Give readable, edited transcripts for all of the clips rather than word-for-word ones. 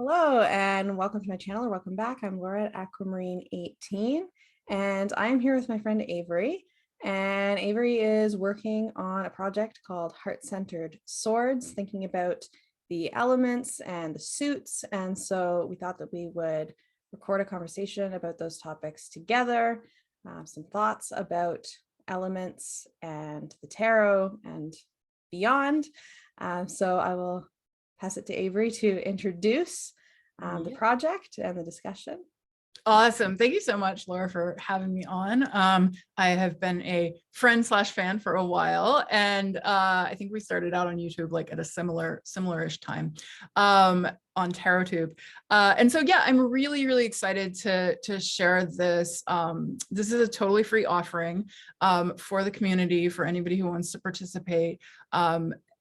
Hello and welcome to my channel, or welcome back. I'm Laura at Aquamarine 18 and I'm here with my friend Avery. And Avery is working on a project called Heart-Centered Swords, thinking about the elements and the suits. And so we thought that we would record a conversation about those topics together, some thoughts about elements and the tarot and beyond. So I will pass it to Avery to introduce the project and the discussion. Awesome. Thank you so much, Laura, for having me on. I have been a friend / fan for a while, and I think we started out on YouTube like at a similar-ish time on TarotTube. And so, yeah, I'm really excited to share this. This is a totally free offering for the community, for anybody who wants to participate.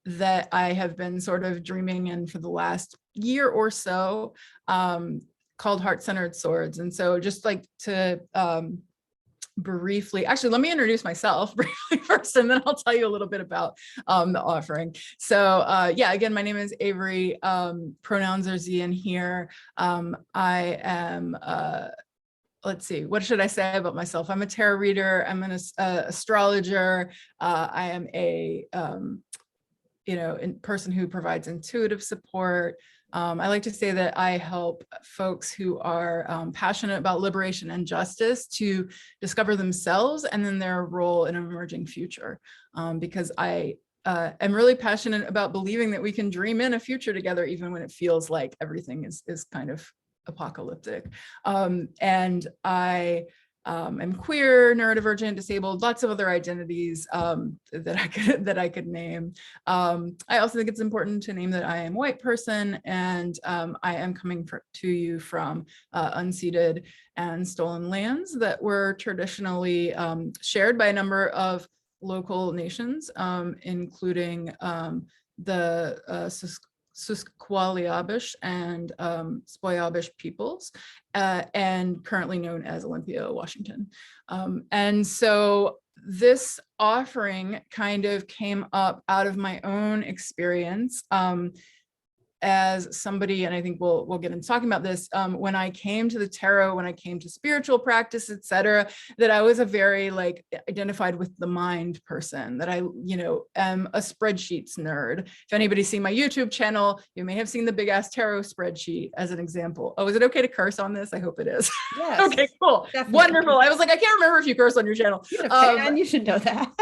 That I have been sort of dreaming in for the last year or so, called Heart-Centered Swords. And so just like to briefly, actually, let me introduce myself briefly first, and then I'll tell you a little bit about the offering. So yeah, again, my name is Avery. Pronouns are Z in here. I am let's see, what should I say about myself? I'm a tarot reader. I'm an astrologer. I am a person who provides intuitive support. I like to say that I help folks who are passionate about liberation and justice to discover themselves and then their role in an emerging future. Because I am really passionate about believing that we can dream in a future together, even when it feels like everything is kind of apocalyptic. And I I'm queer, neurodivergent, disabled, lots of other identities that I could name. I also think it's important to name that I am a white person, and I am coming to you from unceded and stolen lands that were traditionally shared by a number of local nations, including the Susquehalliabish and Spoyabish peoples, and currently known as Olympia, Washington. And so this offering kind of came up out of my own experience as somebody, and I think we'll get into talking about this, when I came to the tarot, when I came to spiritual practice, etc., that I was a very identified with the mind person, that I, am a spreadsheets nerd. If anybody's seen my YouTube channel, you may have seen the big ass tarot spreadsheet as an example. Oh, is it okay to curse on this? I hope it is. Yes. Okay, cool. Definitely. Wonderful. I was like, I can't remember if you curse on your channel. You're a fan, you should know that.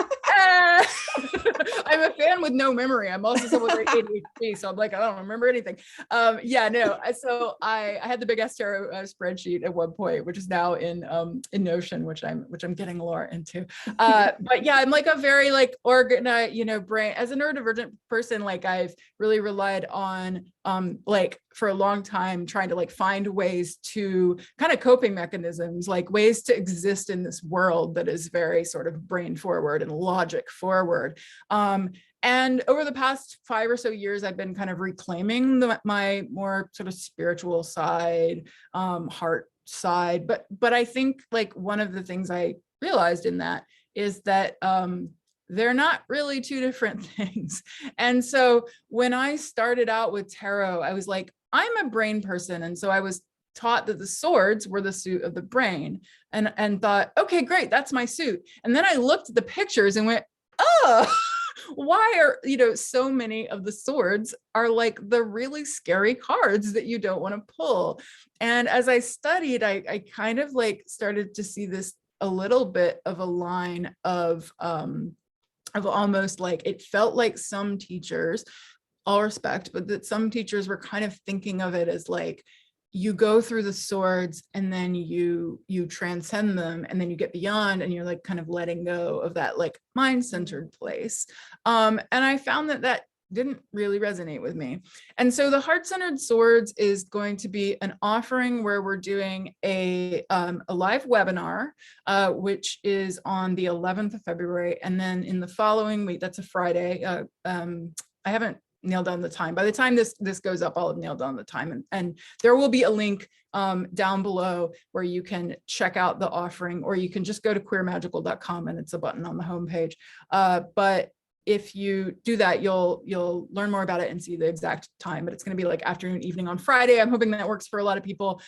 I'm a fan with no memory. I'm also someone with ADHD, so I'm like, I don't remember anything. Yeah, no. So I had the big ass tarot spreadsheet at one point, which is now in Notion, which I'm getting Laura into. But yeah, I'm like a very organized, brain. As a neurodivergent person, I've really relied on for a long time trying to find ways to kind of coping mechanisms, ways to exist in this world that is very sort of brain forward and logic forward. And over the past 5 or so years, I've been kind of reclaiming my more sort of spiritual side, heart side. But I think one of the things I realized in that is that they're not really two different things. And so when I started out with tarot, I was like, I'm a brain person. And so I was taught that the swords were the suit of the brain, and thought, okay, great, that's my suit. And then I looked at the pictures and went, oh, why are, so many of the swords are the really scary cards that you don't want to pull. And as I studied, I kind of started to see this a little bit of a line of almost it felt like some teachers, all respect, but that some teachers were kind of thinking of it as you go through the swords and then you transcend them, and then you get beyond, and you're kind of letting go of that mind-centered place. And I found that didn't really resonate with me. And so the Heart-Centered Swords is going to be an offering where we're doing a live webinar, which is on the 11th of February. And then in the following week, that's a Friday. I haven't nailed down the time. By the time this goes up, I'll have nailed down the time. And there will be a link down below where you can check out the offering, or you can just go to queermagical.com and it's a button on the homepage. But if you do that, you'll learn more about it and see the exact time, but it's going to be like afternoon, evening on Friday. I'm hoping that works for a lot of people.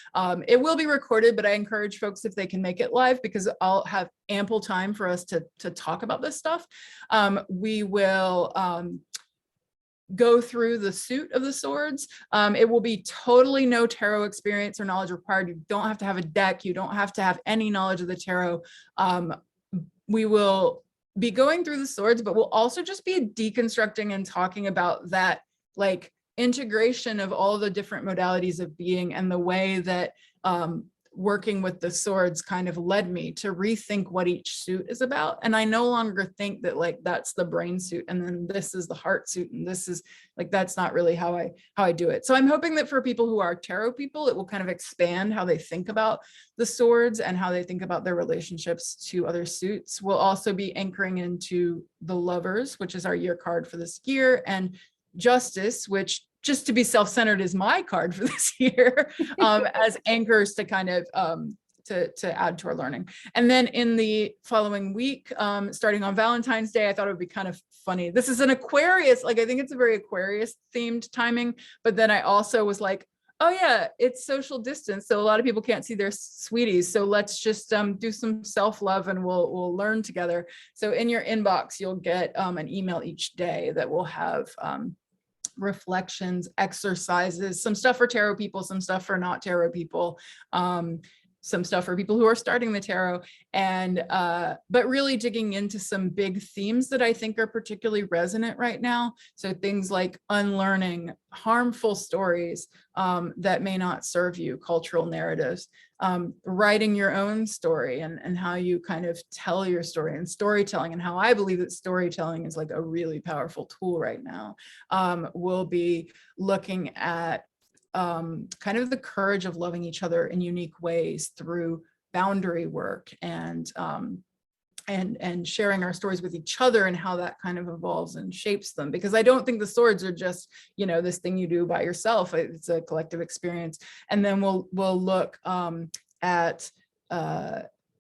It will be recorded, but I encourage folks if they can make it live, because I'll have ample time for us to talk about this stuff. We will go through the suit of the swords. It will be totally no tarot experience or knowledge required. You don't have to have a deck. You don't have to have any knowledge of the tarot. We will be going through the swords, but we'll also just be deconstructing and talking about that, like, integration of all the different modalities of being, and the way that working with the swords kind of led me to rethink what each suit is about. And I no longer think that, like, that's the brain suit and then this is the heart suit and this is, like, that's not really how I do it. So I'm hoping that for people who are tarot people, it will kind of expand how they think about the swords and how they think about their relationships to other suits. We'll also be anchoring into the Lovers, which is our year card for this year, and Justice, which, just to be self-centered, is my card for this year, as anchors to kind of to add to our learning. And then in the following week, starting on Valentine's Day, I thought it would be kind of funny. This is an Aquarius, like, I think it's a very Aquarius themed timing, but then I also was like, oh yeah, it's social distance, so a lot of people can't see their sweeties, so let's just do some self-love and we'll learn together. So in your inbox, you'll get an email each day that will have reflections, exercises, some stuff for tarot people, some stuff for not tarot people, some stuff for people who are starting the tarot, and but really digging into some big themes that I think are particularly resonant right now. So things like unlearning harmful stories that may not serve you, cultural narratives, writing your own story, and how you kind of tell your story, and storytelling, and how I believe that storytelling is like a really powerful tool right now. We'll be looking at kind of the courage of loving each other in unique ways through boundary work, and sharing our stories with each other, and how that kind of evolves and shapes them. Because I don't think the swords are just, you know, this thing you do by yourself. It's a collective experience. And then we'll look at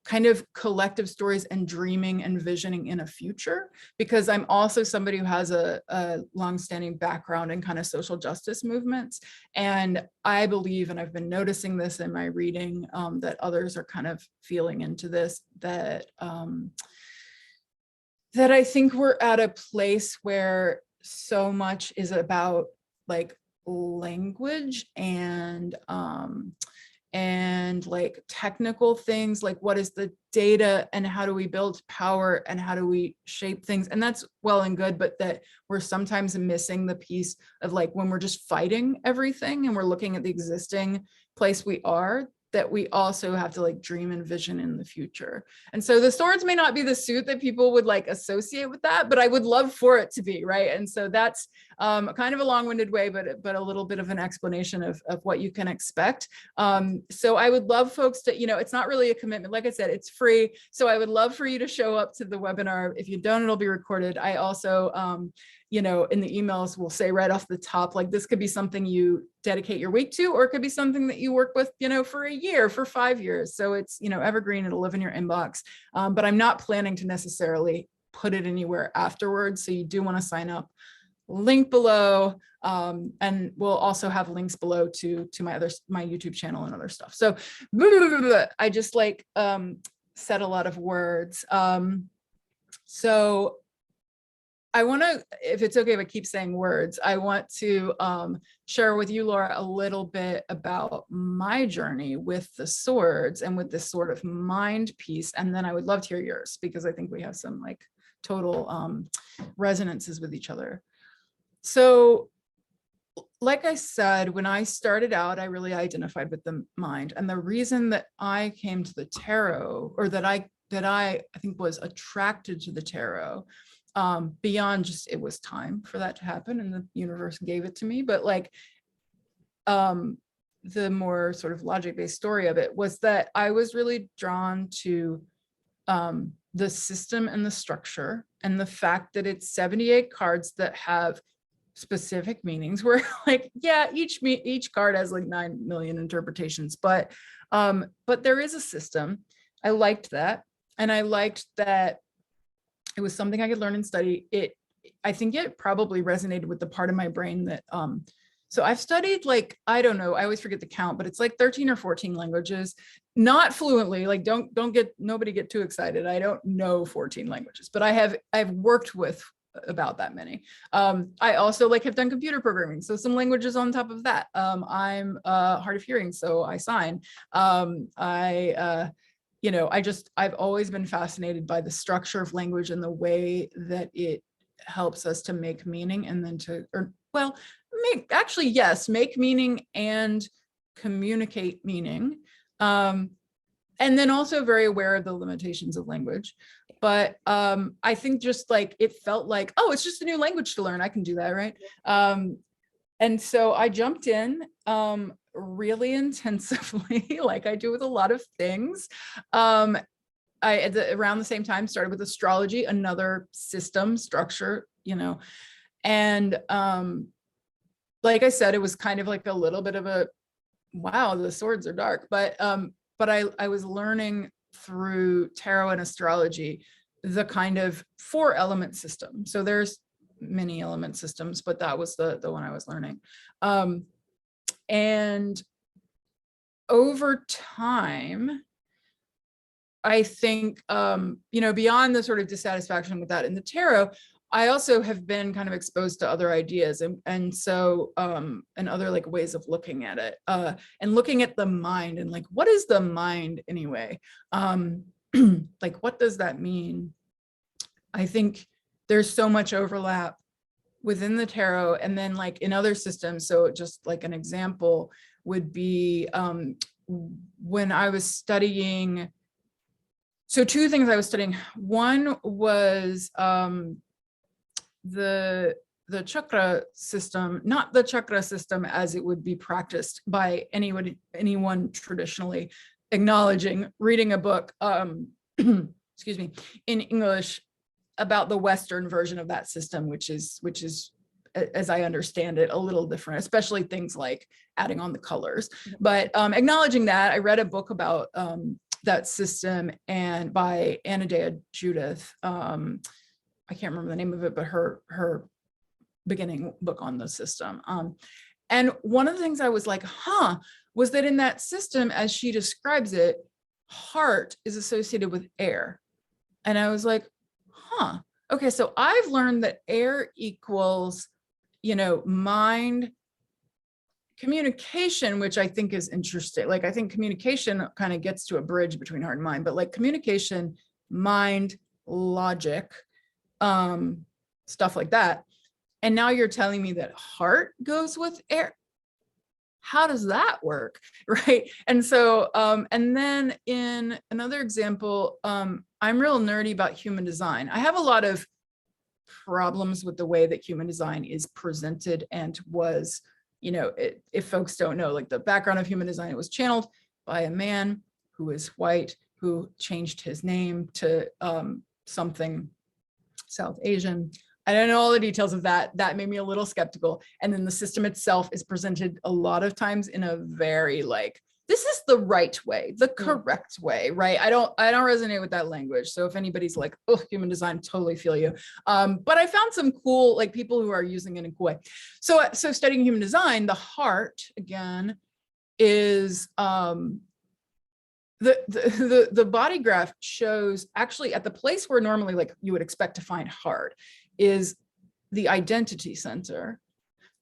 kind of collective stories and dreaming and visioning in a future, because I'm also somebody who has a longstanding background in kind of social justice movements. And I believe, and I've been noticing this in my reading, that others are kind of feeling into this, that that I think we're at a place where so much is about, like, language and like technical things, like what is the data and how do we build power and how do we shape things. And that's well and good, but that we're sometimes missing the piece of, like, when we're just fighting everything and we're looking at the existing place we are, that we also have to, like, dream and vision in the future. And so the swords may not be the suit that people would, like, associate with that, but I would love for it to be, right? And so that's kind of a long-winded way, but a little bit of an explanation of what you can expect. So I would love folks to, you know, it's not really a commitment. Like I said, it's free. So I would love for you to show up to the webinar. If you don't, it'll be recorded. I also, you know, in the emails, we'll say right off the top, like, this could be something you dedicate your week to, or it could be something that you work with, you know, for a year, for 5 years. So it's, you know, evergreen, it'll live in your inbox. But I'm not planning to necessarily put it anywhere afterwards. So you do want to sign up. Link below. And we'll also have links below to my YouTube channel and other stuff. So I just, like, said a lot of words. So I want to, if it's okay if I keep saying words, I want to share with you, Laura, a little bit about my journey with the swords and with this sort of mind piece. And then I would love to hear yours, because I think we have some, like, total resonances with each other. So, like I said, when I started out, I really identified with the mind. And the reason that I came to the tarot, or that I think was attracted to the tarot, beyond just, it was time for that to happen and the universe gave it to me, but, like, the more sort of logic-based story of it was that I was really drawn to the system and the structure, and the fact that it's 78 cards that have specific meanings, where, like, yeah, each card has like 9 million interpretations, but there is a system. I liked that, and I liked that it was something I could learn and study. It I think it probably resonated with the part of my brain that, so I've studied like, I don't know, I always forget the count, but it's like 13 or 14 languages, not fluently, like nobody get too excited. I don't know 14 languages, but I've worked with about that many. I also like have done computer programming, so some languages on top of that. I'm hard of hearing, so I sign. I've always been fascinated by the structure of language and the way that it helps us to make meaning and then make meaning and communicate meaning. And then also very aware of the limitations of language. But I think just like, it felt like, oh, it's just a new language to learn. I can do that, right? And so I jumped in really intensively, like I do with a lot of things. Around the same time started with astrology, another system structure, and like I said, it was kind of like a little bit of a, wow, the swords are dark, but I was learning through tarot and astrology the kind of 4-element system. So there's many element systems, but that was the one I was learning. And over time, I think, beyond the sort of dissatisfaction with that in the tarot, I also have been kind of exposed to other ideas and other like ways of looking at it, and looking at the mind and like, what is the mind anyway? Like, what does that mean? I think there's so much overlap within the tarot and then like in other systems. So just like an example would be when I was studying, so 2 things I was studying. One was the chakra system, not the chakra system as it would be practiced by anyone traditionally, acknowledging, reading a book, excuse me, in English about the Western version of that system, which is, as I understand it, a little different, especially things like adding on the colors. But acknowledging that, I read a book about that system and by Anadea Judith. I can't remember the name of it, but her beginning book on the system. And one of the things I was like, was that in that system, as she describes it, heart is associated with air. And I was like, okay, so I've learned that air equals, mind, communication, which I think is interesting. Like, I think communication kind of gets to a bridge between heart and mind, but like communication, mind, logic, stuff like that. And now you're telling me that heart goes with air. How does that work? Right. And so, and then in another example, I'm real nerdy about human design. I have a lot of problems with the way that human design is presented and was, if folks don't know, like the background of human design, it was channeled by a man who is white, who changed his name to something South Asian. I don't know all the details of that. That made me a little skeptical. And then the system itself is presented a lot of times in a very like, this is the right way, the correct way, right? I don't resonate with that language. So if anybody's like, oh, human design, totally feel you. But I found some cool, like people who are using it in a cool way. So studying human design, the heart again is the body graph shows actually at the place where normally like you would expect to find heart is the identity center.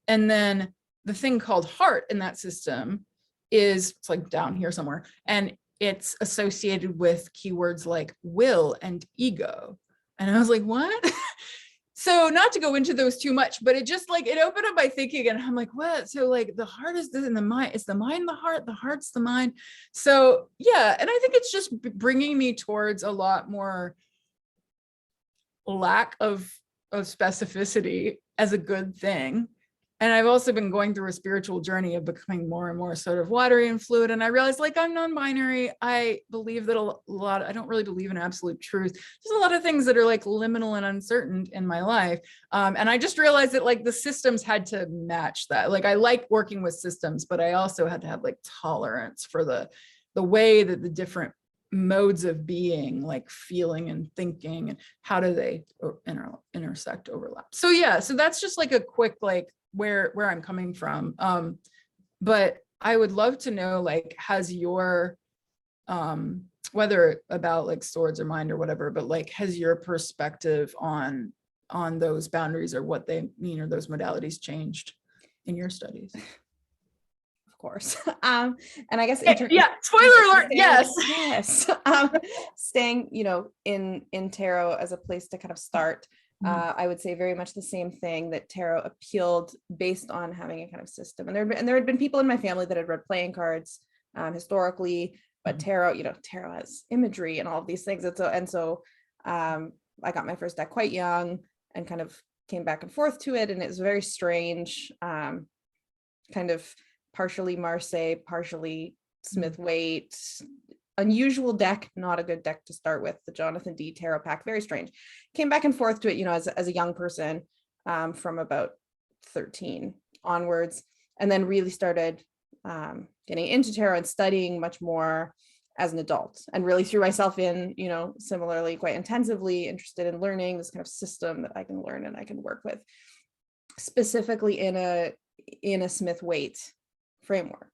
And then the thing called heart in that system is, it's like down here somewhere, and it's associated with keywords like will and ego. And I was like, what? So not to go into those too much, but it just like, it opened up my thinking and I'm like, what? So like the heart is this and the mind, is the mind the heart, the heart's the mind. So yeah, and I think it's just bringing me towards a lot more lack of specificity as a good thing. And I've also been going through a spiritual journey of becoming more and more sort of watery and fluid. And I realized like I'm non-binary. I believe that a lot, I don't really believe in absolute truth. There's a lot of things that are like liminal and uncertain in my life. And I just realized that like the systems had to match that. Like I like working with systems, but I also had to have like tolerance for the way that the different modes of being, like feeling and thinking, and how do they intersect, overlap. So yeah, so that's just like a quick, like where I'm coming from. But I would love to know, like, has your whether about like swords or mind or whatever, but like, has your perspective on those boundaries or what they mean or those modalities changed in your studies? Of course. And I guess Yeah, spoiler alert, yes. Yes. Staying, in tarot as a place to kind of start, I would say very much the same thing, that tarot appealed based on having a kind of system. And there had been people in my family that had read playing cards historically, but tarot has imagery and all of these things. And so I got my first deck quite young and kind of came back and forth to it. And it was very strange, kind of partially Marseille, partially Smith Waite, unusual deck, not a good deck to start with. The Jonathan D tarot pack, very strange. Came back and forth to it, as a young person, from about 13 onwards, and then really started getting into tarot and studying much more as an adult, and really threw myself in, similarly quite intensively interested in learning this kind of system that I can learn and I can work with, specifically in a Smith Waite framework.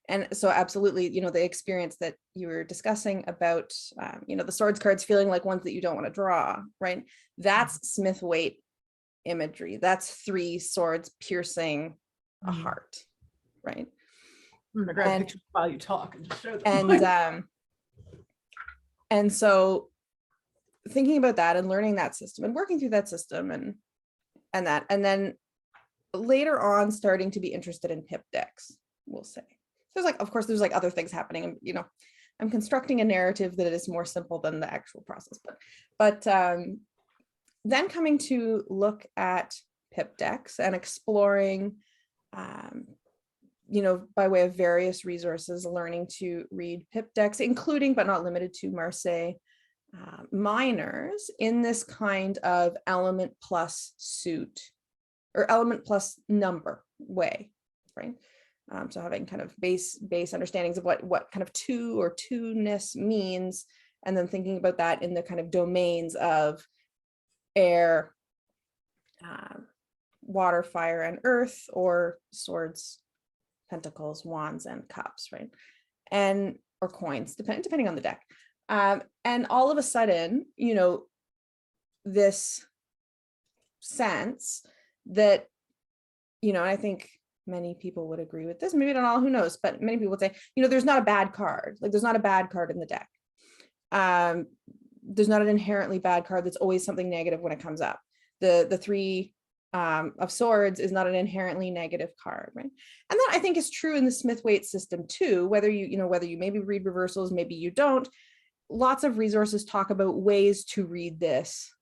And so absolutely, the experience that you were discussing about, the swords cards feeling like ones that you don't want to draw, right? That's Smith Waite imagery. That's 3 swords piercing a heart, right? I'm gonna grab pictures while you talk and just show them. And so thinking about that and learning that system and working through that system and then later on starting to be interested in pip decks, we'll say. Of course there's like other things happening, and I'm constructing a narrative that is more simple than the actual process, but then coming to look at pip decks and exploring, by way of various resources, learning to read pip decks, including but not limited to Marseille minors, in this kind of element plus suit or element plus number way, right? So having kind of base understandings of what kind of two or two-ness means, and then thinking about that in the kind of domains of air, water, fire, and earth, or swords, pentacles, wands, and cups, right? Or coins, depending on the deck. And all of a sudden, this sense that, I think many people would agree with this, maybe not all, who knows, but many people would say, there's not a bad card. Like, there's not a bad card in the deck. There's not an inherently bad card that's always something negative when it comes up. The 3 of swords is not an inherently negative card, right? And that, I think, is true in the Smith Waite system too, whether you maybe read reversals, maybe you don't. Lots of resources talk about ways to read this,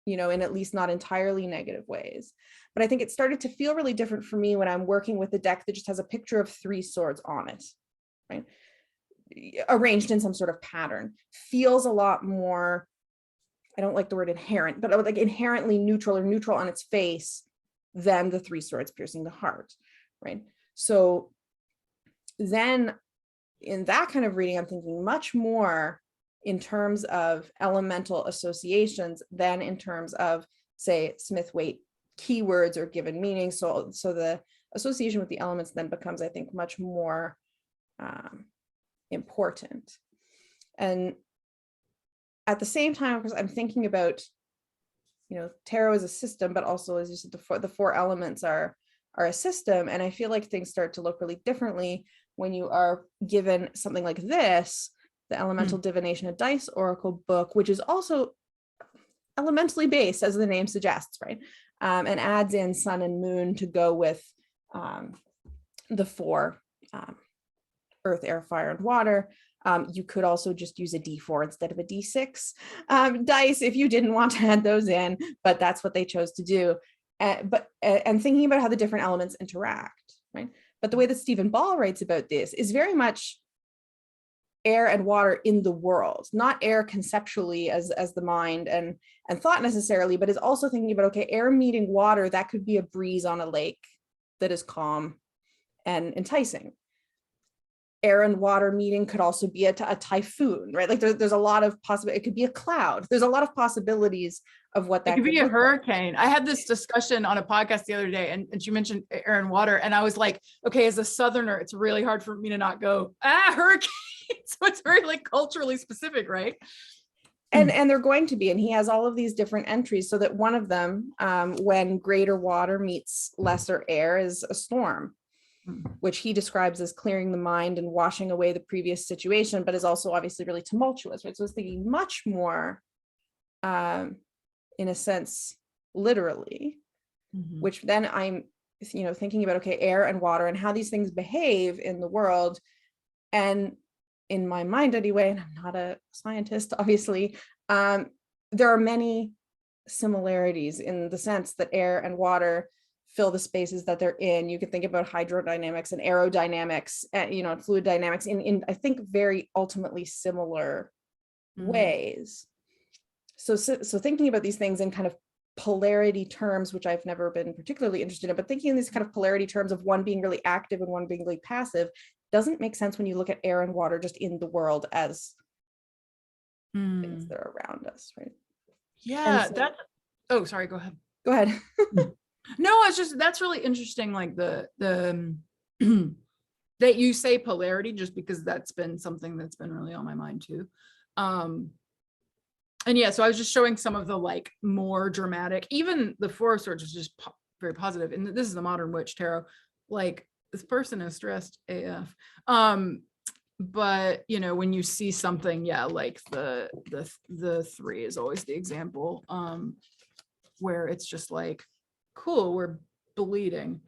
in at least not entirely negative ways. But I think it started to feel really different for me when I'm working with a deck that just has a picture of 3 swords on it, right? Arranged in some sort of pattern. Feels a lot more, I don't like the word inherent, but like inherently neutral, or neutral on its face, than the 3 swords piercing the heart, right? So then in that kind of reading, I'm thinking much more in terms of elemental associations than in terms of, say, Smith Waite keywords or given meanings. So the association with the elements then becomes, I think, much more important. And at the same time, because I'm thinking about, tarot as a system, but also, as you said, the 4 elements are a system. And I feel like things start to look really differently when you are given something like this, the Elemental Divination, a Dice Oracle book, which is also elementally based, as the name suggests, right? And adds in sun and moon to go with the 4, earth, air, fire, and water. You could also just use a D4 instead of a D6 dice if you didn't want to add those in, but that's what they chose to do. And thinking about how the different elements interact, right? But the way that Stephen Ball writes about this is very much air and water in the world, not air conceptually as the mind and thought necessarily, but is also thinking about, okay, air meeting water, that could be a breeze on a lake that is calm and enticing. air and water meeting could also be a typhoon, right? Like there's a lot of possibility. It could be a cloud. There's a lot of possibilities of what It that could could be a look like. hurricane. I had this discussion on a podcast the other day, and she mentioned air and water. And I was like, okay, as a Southerner, it's really hard for me to not go, hurricane. So it's very like culturally specific, right? And they're going to be, and he has all of these different entries so that one of them, when greater water meets lesser air, is a storm, which he describes as clearing the mind and washing away the previous situation, but is also obviously really tumultuous, right? So I was thinking much more, in a sense, literally, which then I'm, thinking about, okay, air and water and how these things behave in the world. And in my mind anyway, and I'm not a scientist, obviously, there are many similarities in the sense that air and water fill the spaces that they're in. You can think about hydrodynamics and aerodynamics, and fluid dynamics in I think very ultimately similar ways. So thinking about these things in kind of polarity terms, which I've never been particularly interested in, but thinking in these kind of polarity terms of one being really active and one being really passive doesn't make sense when you look at air and water just in the world as things that are around us, right? Yeah, sorry, go ahead. Go ahead. No, it's just, that's really interesting. Like the that you say polarity, just because that's been something that's been really on my mind too. And yeah, so I was just showing some of the like more dramatic, even the Four of Swords is just very positive. And this is the Modern Witch Tarot. Like, this person is stressed AF. But when you see something, like the 3 is always the example, where it's just like, cool, we're bleeding.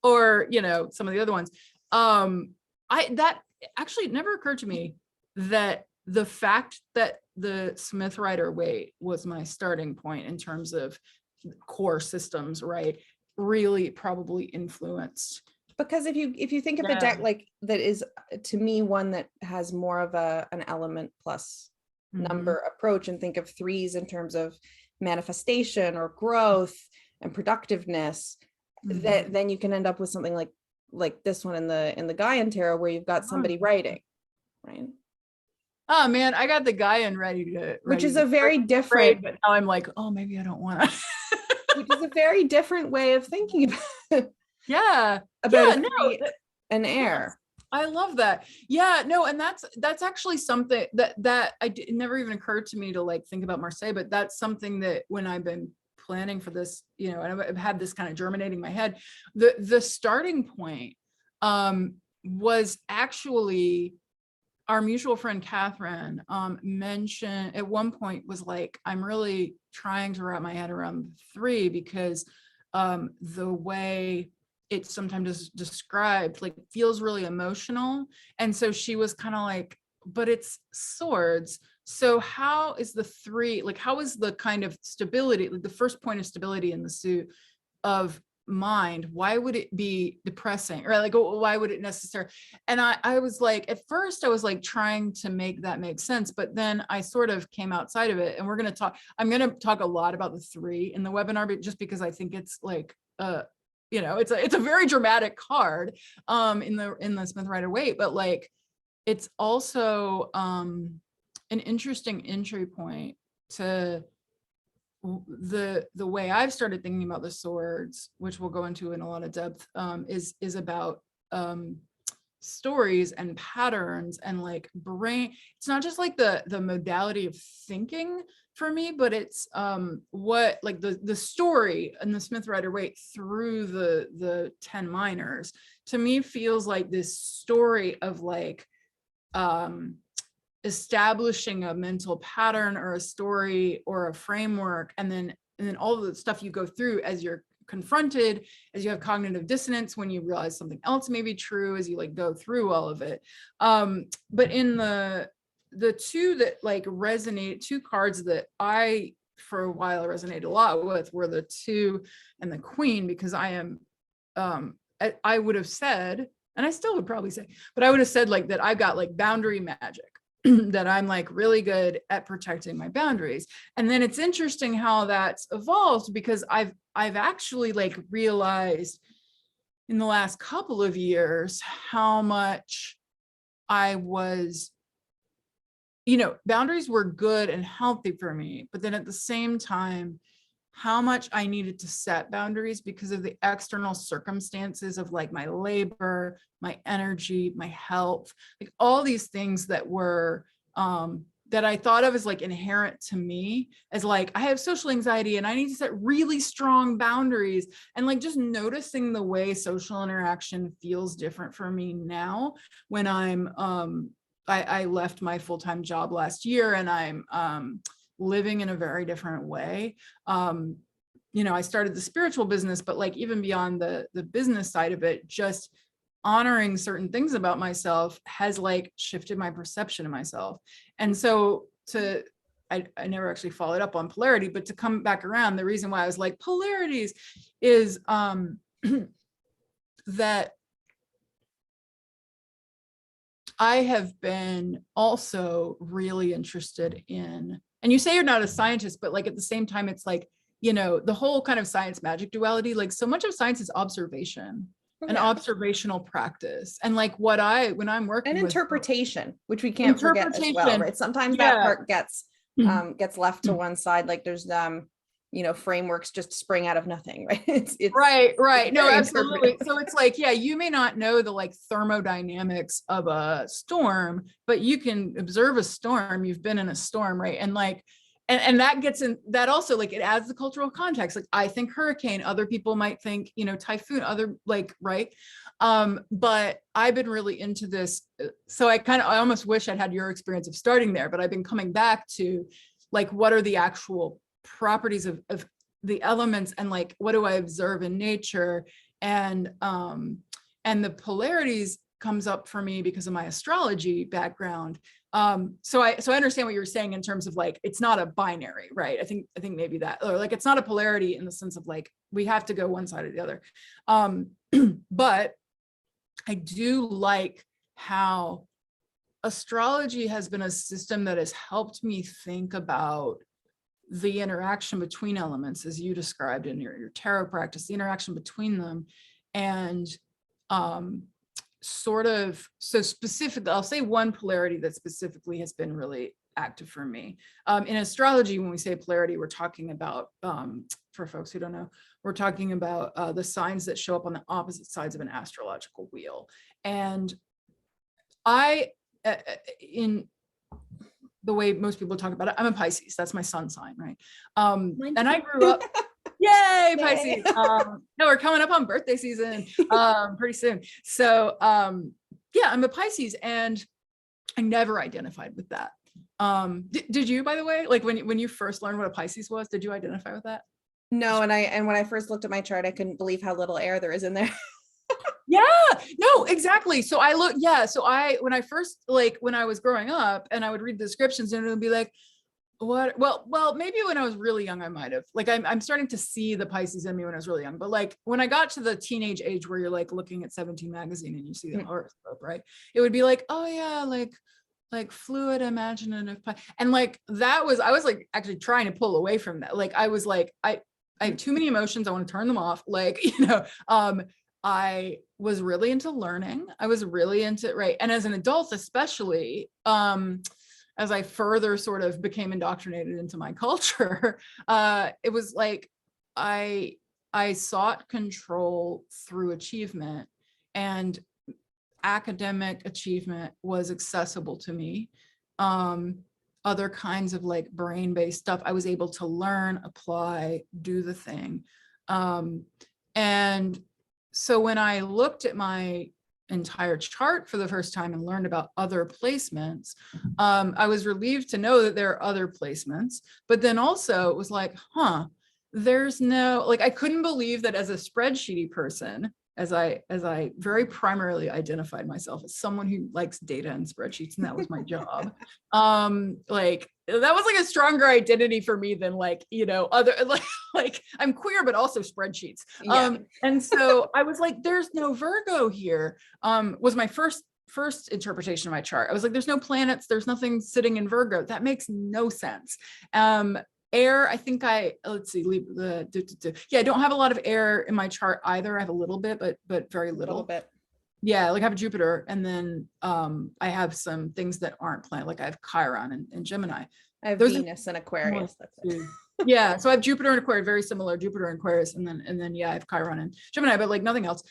Or some of the other ones. That actually never occurred to me, that the fact that the Smith Rider-Waite was my starting point in terms of core systems, right, really probably influenced. Because if you think of the deck, like, that is to me one that has more of an element plus number approach, and think of 3s in terms of manifestation or growth and productiveness, that then you can end up with something like this one in the Gaian Tarot, where you've got somebody writing, right? Oh man, I got the Gaian ready which is a very different, but now I'm like, oh, maybe I don't want to. which is a very different way of thinking about it. Yeah. About no, an air. I love that. Yeah, no, and that's actually something that it never even occurred to me to like think about Marseille, but that's something that when I've been planning for this, and I've had this kind of germinating in my head, the starting point was actually our mutual friend Catherine mentioned at one point, was like, I'm really trying to wrap my head around 3, because the way it's sometimes described like feels really emotional. And so she was kind of like, but it's swords. So how is the 3, like, how is the kind of stability, like the first point of stability in the suit of mind, why would it be depressing, or like, why would it necessary? And I was like, at first I was like trying to make that make sense, but then I sort of came outside of it. And I'm going to talk a lot about the 3 in the webinar, but just because I think it's like it's a very dramatic card in the Smith Rider-Waite, but like it's also an interesting entry point to the way I've started thinking about the swords, which we'll go into in a lot of depth, is about stories and patterns and like brain. It's not just like the modality of thinking for me, but it's what like the story and the Smith Rider-Waite through the 10 minors to me feels like this story of like establishing a mental pattern or a story or a framework, and then all the stuff you go through as you're confronted, as you have cognitive dissonance, when you realize something else may be true, as you like go through all of it. But in the 2 that like resonate, 2 cards that I for a while resonated a lot with were the 2 and the Queen, because I am I would have said, and I still would probably say, but I would have said like that I've got like boundary magic, that I'm like really good at protecting my boundaries. And then it's interesting how that's evolved, because I've actually like realized in the last couple of years, how much I was, boundaries were good and healthy for me, but then at the same time, how much I needed to set boundaries because of the external circumstances of like my labor, my energy, my health, like all these things that were, that I thought of as like inherent to me, as like, I have social anxiety and I need to set really strong boundaries, and like just noticing the way social interaction feels different for me now when I left my full-time job last year and I'm living in a very different way. I started the spiritual business, but like even beyond the business side of it, just honoring certain things about myself has like shifted my perception of myself. And so I never actually followed up on polarity, but to come back around, the reason why I was like polarities is that I have been also really interested in, and you say you're not a scientist, but like at the same time, it's like, the whole kind of science magic duality, like so much of science is observation and observational practice. And like when I'm working and with interpretation, which we can't forget as well, right? Sometimes that part gets left to one side. Like there's frameworks just spring out of nothing, right? It's right. No, absolutely. So it's like, you may not know the like thermodynamics of a storm, but you can observe a storm. You've been in a storm, right? And like, and that gets in, that also like, it adds the cultural context. Like I think hurricane, other people might think, typhoon, other like, right. But I've been really into this. So I almost wish I'd had your experience of starting there, but I've been coming back to like, what are the actual properties of the elements, and like what do I observe in nature, and the polarities comes up for me because of my astrology background. So I understand what you're saying in terms of like, it's not a binary, right? I think maybe that, or like it's not a polarity in the sense of like we have to go one side or the other. But I do like how astrology has been a system that has helped me think about the interaction between elements, as you described in your tarot practice, the interaction between them. And so specifically, I'll say one polarity that specifically has been really active for me. In astrology, when we say polarity, we're talking about, for folks who don't know, we're talking about the signs that show up on the opposite sides of an astrological wheel. And in the way most people talk about it, I'm a Pisces. That's my sun sign, right? And I grew up, yay, Pisces. No, we're coming up on birthday season pretty soon. So I'm a Pisces, and I never identified with that. Did you, by the way, like when you first learned what a Pisces was, did you identify with that? No, and when I first looked at my chart, I couldn't believe how little air there is in there. Yeah, no, exactly. So when I first, like when I was growing up and I would read the descriptions and it would be like, what? Well, maybe when I was really young, I might've, like, I'm starting to see the Pisces in me when I was really young, but like when I got to the teenage age where you're like looking at 17 magazine and you see the horoscope, right? It would be like, oh yeah, like fluid, imaginative, and like I was like actually trying to pull away from that. Like I was like, I have too many emotions. I want to turn them off. Like, I was really into learning. I was really into, right. And as an adult, especially, as I further sort of became indoctrinated into my culture, it was like, I sought control through achievement, and academic achievement was accessible to me. Other kinds of like brain-based stuff, I was able to learn, apply, do the thing. And so when I looked at my entire chart for the first time and learned about other placements, I was relieved to know that there are other placements, but then also it was like, there's no, like, I couldn't believe that as a spreadsheety person, as I very primarily identified myself as someone who likes data and spreadsheets, and that was my job. Like that was like a stronger identity for me than like, other, like I'm queer, but also spreadsheets. Yeah. And so I was like, there's no Virgo here, was my first interpretation of my chart. I was like, there's no planets, there's nothing sitting in Virgo. That makes no sense. Air, I think let's see, yeah, I don't have a lot of air in my chart either. I have a little bit, but very A little. little bit. Yeah, like I have a Jupiter, and then I have some things that aren't planet, like I have Chiron and Gemini. I have Those Venus and Aquarius. That's it. yeah, so I have Jupiter and Aquarius, very similar, Jupiter and Aquarius, and then yeah, I have Chiron and Gemini, but like nothing else.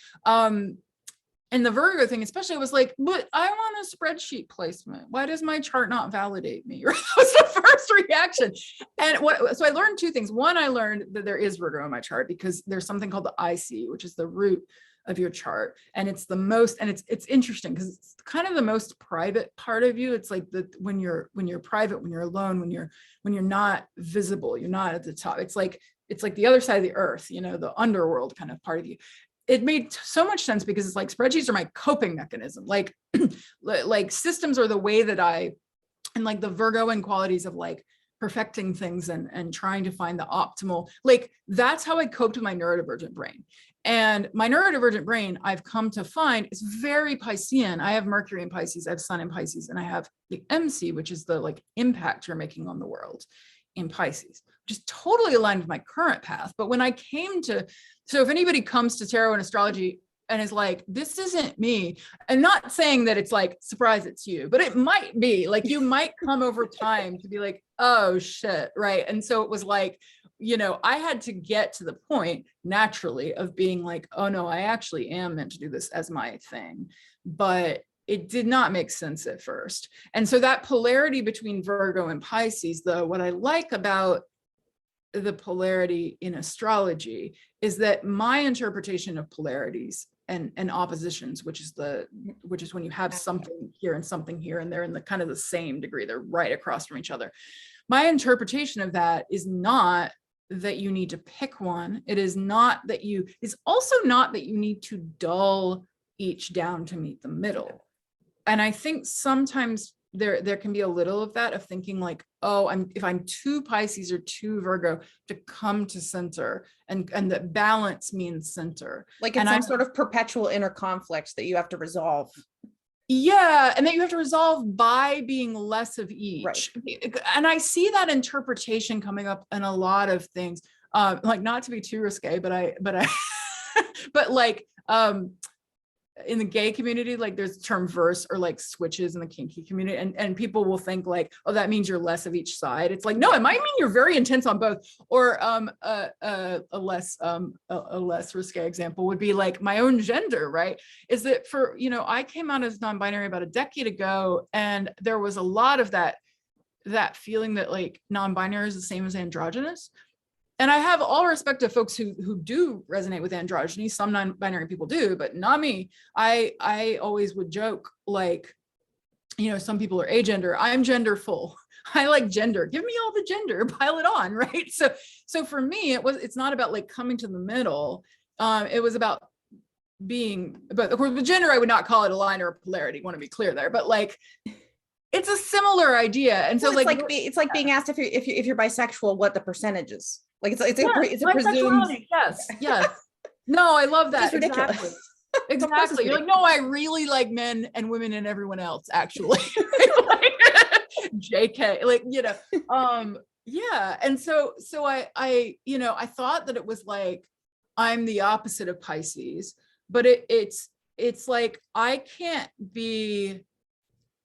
And the Virgo thing, especially, was like, but I want a spreadsheet placement. Why does my chart not validate me? That was the first reaction. And so I learned two things. One, I learned that there is Virgo in my chart because there's something called the IC, which is the root of your chart. And it's the most, and it's interesting because it's kind of the most private part of you. It's like when you're private, when you're alone, when you're not visible, you're not at the top. It's like the other side of the earth, the underworld kind of part of you. It made so much sense because it's like spreadsheets are my coping mechanism. Like, like systems are the way that and like the Virgoan qualities of like perfecting things and trying to find the optimal, like that's how I coped with my neurodivergent brain. And my neurodivergent brain, I've come to find, is very Piscean. I have Mercury in Pisces, I have Sun in Pisces, and I have the MC, which is the like impact you're making on the world, in Pisces, which is totally aligned with my current path. But when I came to, so if anybody comes to tarot and astrology and is like, this isn't me, I'm not saying that it's like, surprise, it's you, but it might be like, you might come over time to be like, oh shit, right? And so it was like, I had to get to the point naturally of being like, oh no, I actually am meant to do this as my thing. But it did not make sense at first. And so that polarity between Virgo and Pisces, though, what I like about the polarity in astrology is that my interpretation of polarities and oppositions, which is when you have something here and they're in the kind of the same degree, they're right across from each other. My interpretation of that is not that you need to pick one. It's also not that you need to dull each down to meet the middle. And I think sometimes there can be a little of that, of thinking like, oh, if I'm too Pisces or too Virgo, to come to center, and that balance means center. Like it's some sort of perpetual inner conflict that you have to resolve. Yeah, and that you have to resolve by being less of each. Right. And I see that interpretation coming up in a lot of things. Like, not to be too risque, but but like in the gay community, like there's the term verse or like switches in the kinky community, and people will think like, oh, that means you're less of each side. It's like, no, it might mean you're very intense on both. Or a less risque example would be like my own gender, right? Is that for, I came out as non-binary about a decade ago, and there was a lot of that feeling that like non-binary is the same as androgynous. And I have all respect to folks who do resonate with androgyny. Some non-binary people do, but not me. I always would joke like, some people are agender. I'm genderful. I like gender. Give me all the gender, pile it on, right? So for me, it's not about like coming to the middle. It was about being, but of course with gender, I would not call it a line or a polarity. Want to be clear there, but like, it's a similar idea. And so well, it's like being asked if you're bisexual, what the percentage is. Like it's a presumed. Yes. No, I love that. It's ridiculous. Exactly. You're like, no, I really like men and women and everyone else, actually. Like, JK, like, yeah. And so I thought that it was like, I'm the opposite of Pisces, but it's like, I can't be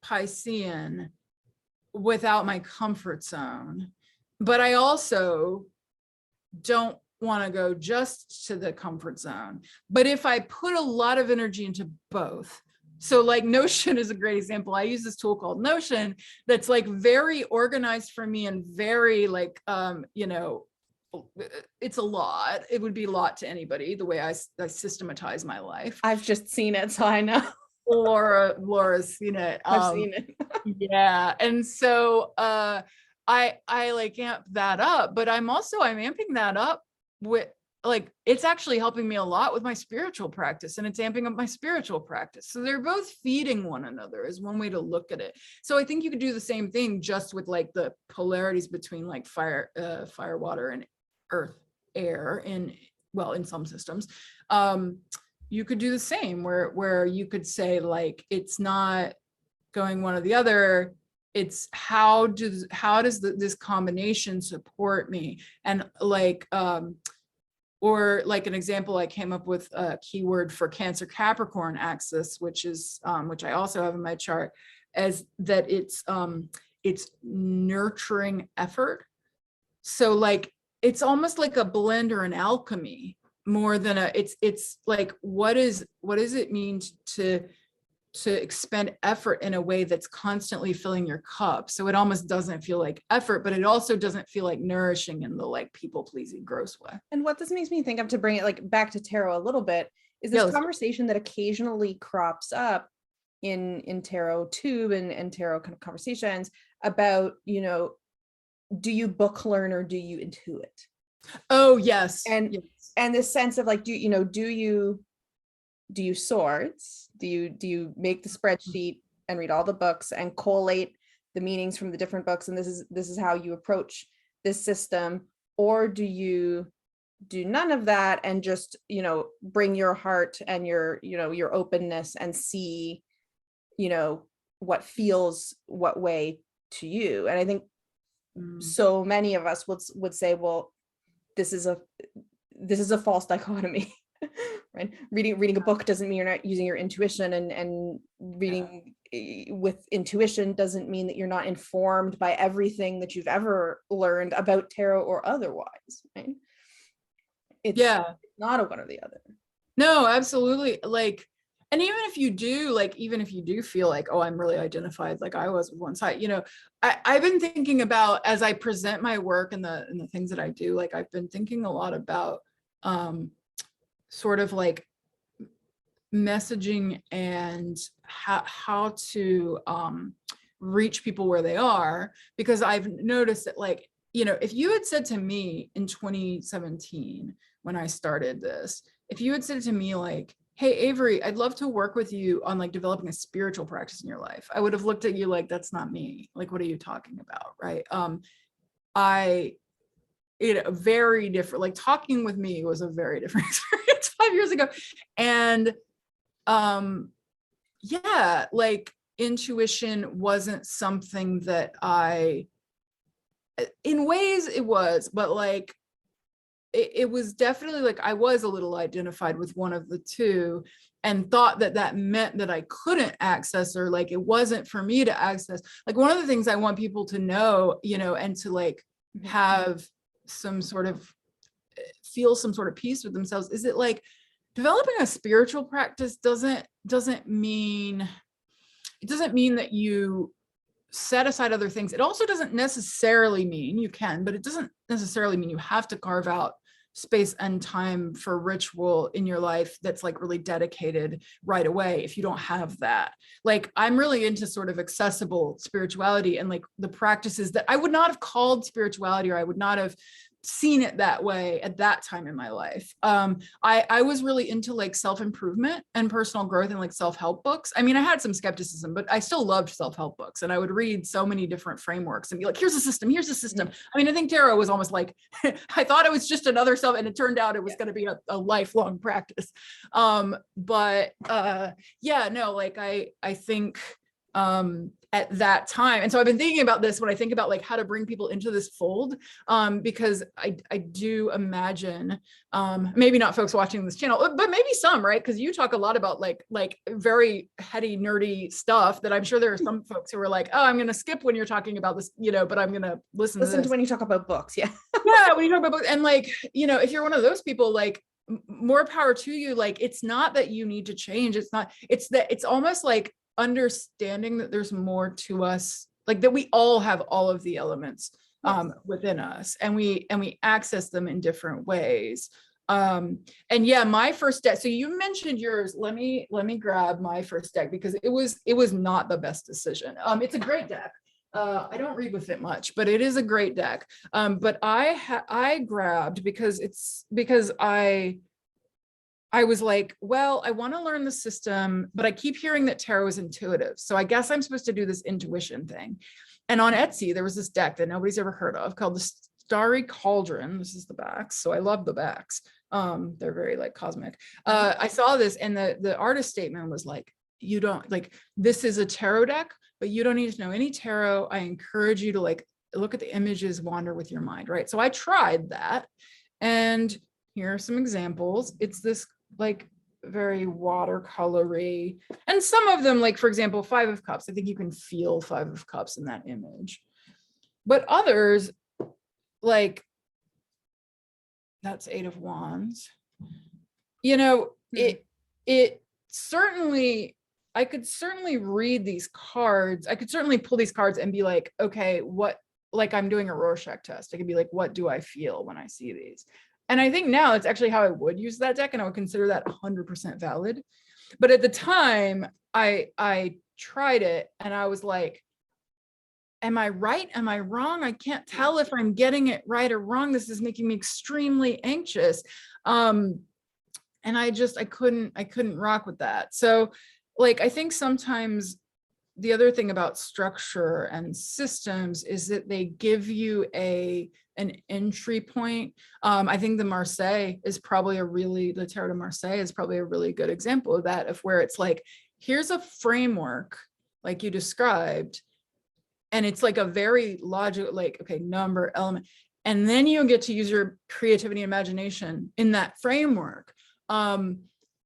Piscean without my comfort zone, but I also don't want to go just to the comfort zone. But if I put a lot of energy into both, so like Notion is a great example. I use this tool called Notion that's like very organized for me and very like, it's a lot. It would be a lot to anybody, the way I systematize my life. I've just seen it, so I know. Laura's seen it. I've seen it. Yeah. And so I like amp that up, but I'm amping that up with like, it's actually helping me a lot with my spiritual practice, and it's amping up my spiritual practice. So they're both feeding one another is one way to look at it. So I think you could do the same thing just with like the polarities between like fire, water, and earth, air in some systems. You could do the same where you could say like, it's not going one or the other. this combination support me? And like, or like an example, I came up with a keyword for Cancer Capricorn axis, which I also have in my chart, as that it's nurturing effort. So like, it's almost like a blend or an alchemy more than it's like, what does it mean to expend effort in a way that's constantly filling your cup? So it almost doesn't feel like effort, but it also doesn't feel like nourishing in the like people pleasing gross way. And what this makes me think of, to bring it like back to tarot a little bit, is this conversation that occasionally crops up in tarot tube and tarot kind of conversations about, you know, do you book learn or do you intuit? Oh yes. And yes. And this sense of like, do you swords? Do you make the spreadsheet and read all the books and collate the meanings from the different books, and this is how you approach this system? Or do you do none of that and just, you know, bring your heart and your, you know, your openness and see, you know, what feels what way to you? And I think so many of us would say, well, this is a false dichotomy. Right? Reading a book doesn't mean you're not using your intuition, and reading with intuition doesn't mean that you're not informed by everything that you've ever learned about tarot or otherwise, right? It's not a one or the other. No, absolutely. Like, and even if you do feel like, oh, I'm really identified, like I was with one side, you know, I've been thinking about, as I present my work and the things that I do, like I've been thinking a lot about sort of like messaging and how to reach people where they are, because I've noticed that, like, you know, if you had said to me in 2017 when I started this, if you had said to me like, hey Avery, I'd love to work with you on like developing a spiritual practice in your life, I would have looked at you like, that's not me, like what are you talking about, right? Very different, like talking with me was a very different experience 5 years ago. And yeah, like intuition wasn't something that in ways it was, but like it was definitely like I was a little identified with one of the two, and thought that meant that I couldn't access, or like it wasn't for me to access. Like one of the things I want people to know, you know, and to like have some sort of feel some sort of peace with themselves, is that like developing a spiritual practice doesn't mean that you set aside other things. It also doesn't necessarily mean, you can, but it doesn't necessarily mean you have to carve out space and time for ritual in your life that's like really dedicated right away if you don't have that. Like I'm really into sort of accessible spirituality, and like the practices that I would not have called spirituality, or I would not have seen it that way at that time in my life. I was really into like self-improvement and personal growth and like self-help books. I mean, I had some skepticism, but I still loved self-help books, and I would read so many different frameworks and be like, here's a system, here's a system. I mean, I think tarot was almost like, I thought it was just another self, and it turned out it was going to be a lifelong practice. But yeah, no, like I think at that time. And so I've been thinking about this when I think about like how to bring people into this fold, because I do imagine, maybe not folks watching this channel, but maybe some, right? Because you talk a lot about like very heady, nerdy stuff that I'm sure there are some folks who are like, oh, I'm going to skip when you're talking about this, you know, but I'm going to listen to when you talk about books. Yeah. Yeah. When you talk about books, and like, you know, if you're one of those people, like more power to you. Like, it's not that you need to change. It's not, it's that it's almost like understanding that there's more to us, like that we all have all of the elements within us, and we access them in different ways. And yeah, my first deck, so you mentioned yours. Let me grab my first deck, because it was not the best decision. It's a great deck. I don't read with it much, but it is a great deck. But I grabbed because I was like, well, I want to learn the system, but I keep hearing that tarot is intuitive. So I guess I'm supposed to do this intuition thing. And on Etsy, there was this deck that nobody's ever heard of called the Starry Cauldron. This is the backs. So I love the backs. They're very like cosmic. I saw this, and the artist statement was like, you don't like, this is a tarot deck, but you don't need to know any tarot. I encourage you to like look at the images, wander with your mind, right? So I tried that, and here are some examples. It's this like very watercolory, and some of them, like for example, Five of Cups, I think you can feel Five of Cups in that image, but others, like that's Eight of Wands, you know, it certainly, I could certainly read these cards. I could certainly pull these cards and be like, okay, what, like I'm doing a Rorschach test. I could be like, what do I feel when I see these? And I think now it's actually how I would use that deck, and I would consider that 100% valid. But at the time, I tried it and I was like, am I right? Am I wrong? I can't tell if I'm getting it right or wrong. This is making me extremely anxious. And I couldn't rock with that. So like, I think sometimes the other thing about structure and systems is that they give you an entry point. I think the Marseille is probably the Tarot de Marseille is probably a really good example of that, of where it's like, here's a framework like you described, and it's like a very logical, like, okay, number, element, and then you get to use your creativity and imagination in that framework.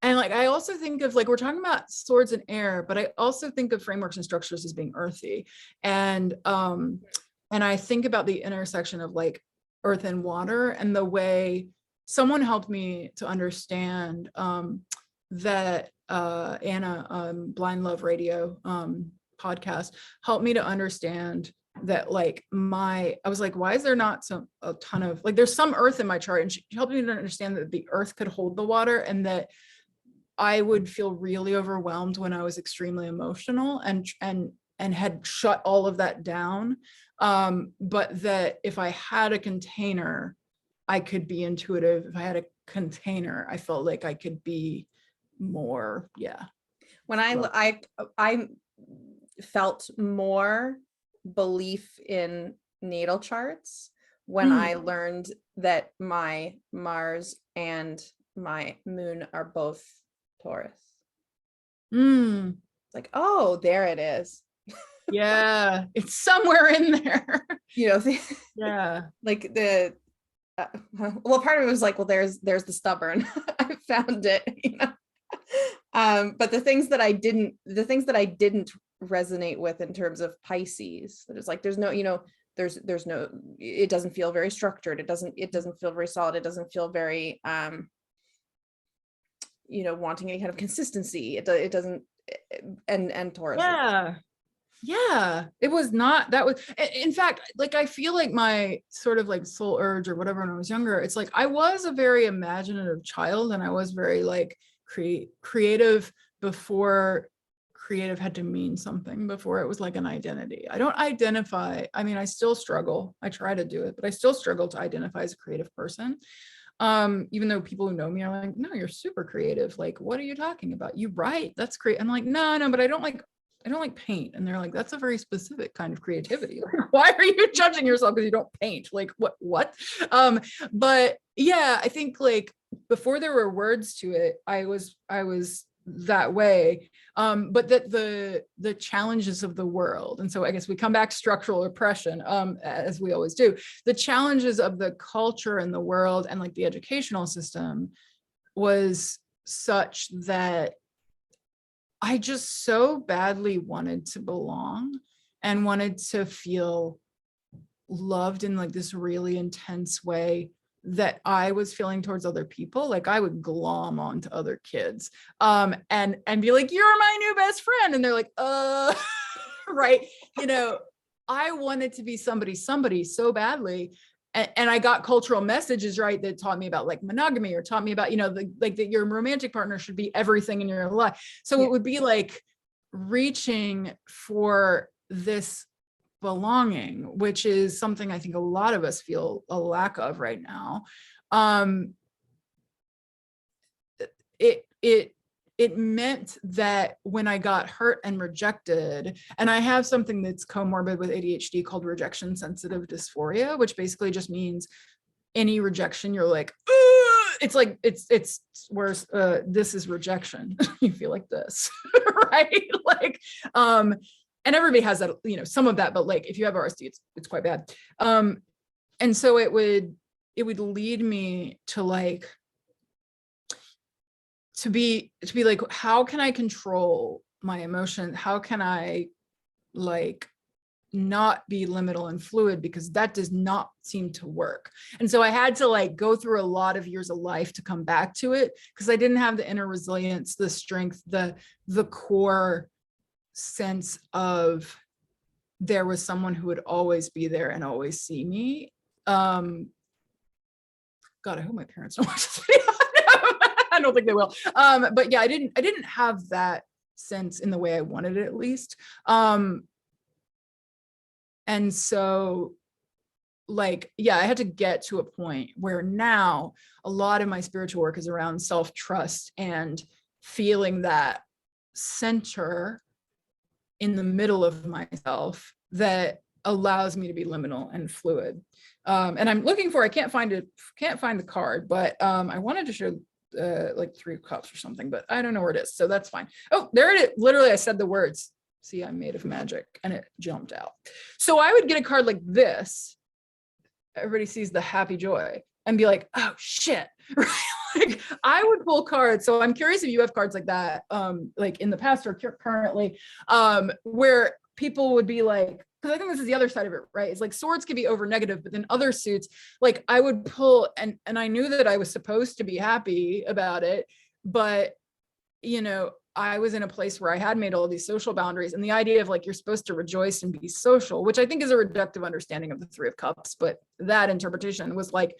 And like, I also think of like, we're talking about swords and air, but I also think of frameworks and structures as being earthy. And I think about the intersection of like earth and water, and the way someone helped me to understand that Anna, Blind Love Radio podcast, helped me to understand that like I was like, why is there not a ton of like, there's some earth in my chart, and she helped me to understand that the earth could hold the water, and that I would feel really overwhelmed when I was extremely emotional and had shut all of that down. But that if I had a container, I could be intuitive. If I had a container, I felt like I could be more, yeah. When I felt more belief in natal charts when I learned that my Mars and my moon are both Taurus. Like, oh, there it is. Yeah, it's somewhere in there. You know, yeah. Like the well, part of it was like, well, there's the stubborn. I found it, you know. But the things that I didn't resonate with in terms of Pisces, that it's like there's no, you know, there's no, it doesn't feel very structured. It doesn't feel very solid. It doesn't feel very you know, wanting any kind of consistency. It doesn't, and Taurus. Yeah, it was not, that was, in fact, like, I feel like my sort of like soul urge or whatever when I was younger, it's like, I was a very imaginative child, and I was very like creative before creative had to mean something, before it was like an identity. I don't identify, I mean, I still struggle. I try to do it, but I still struggle to identify as a creative person. Even though people who know me are like, no, you're super creative. Like, what are you talking about? You write, that's great. I'm like, no, but I don't like paint. And they're like, that's a very specific kind of creativity. Why are you judging yourself because you don't paint? Like, what? But yeah, I think like before there were words to it, I was that way. But that the challenges of the world, and so I guess we come back structural oppression, as we always do, the challenges of the culture and the world and like the educational system was such that I just so badly wanted to belong and wanted to feel loved in like this really intense way that I was feeling towards other people. Like I would glom onto other kids and be like, you're my new best friend. And they're like, right. You know, I wanted to be somebody so badly. And I got cultural messages, right, that taught me about like monogamy, or taught me about, you know, like that your romantic partner should be everything in your life. So it would be like reaching for this belonging, which is something I think a lot of us feel a lack of right now. It meant that when I got hurt and rejected, and I have something that's comorbid with ADHD called rejection sensitive dysphoria, which basically just means any rejection, you're like, it's like, it's whereas this is rejection. You feel like this, right? Like, and everybody has that, you know, some of that, but like if you have RSD, it's quite bad. And so it would lead me to like, to be like, how can I control my emotions? How can I like not be liminal and fluid, because that does not seem to work. And so I had to like go through a lot of years of life to come back to it, because I didn't have the inner resilience, the strength, the core sense of there was someone who would always be there and always see me. God, I hope my parents don't watch this video. I don't think they will. But yeah, I didn't have that sense in the way I wanted it, at least. And so like, yeah, I had to get to a point where now a lot of my spiritual work is around self-trust and feeling that center in the middle of myself that allows me to be liminal and fluid. And I'm looking for, I can't find the card, but I wanted to show like 3 cups or something, but I don't know where it is. So that's fine. Oh, there it is. Literally, I said the words. See, I'm made of magic, and it jumped out. So I would get a card like this. Everybody sees the happy joy and be like, oh shit. Right? Like I would pull cards. So I'm curious if you have cards like that, like in the past or currently, where people would be like, because I think this is the other side of it, right? It's like swords can be over negative, but then other suits, like I would pull, and I knew that I was supposed to be happy about it, but you know, I was in a place where I had made all these social boundaries, and the idea of like, you're supposed to rejoice and be social, which I think is a reductive understanding of the 3 of Cups. But that interpretation was like,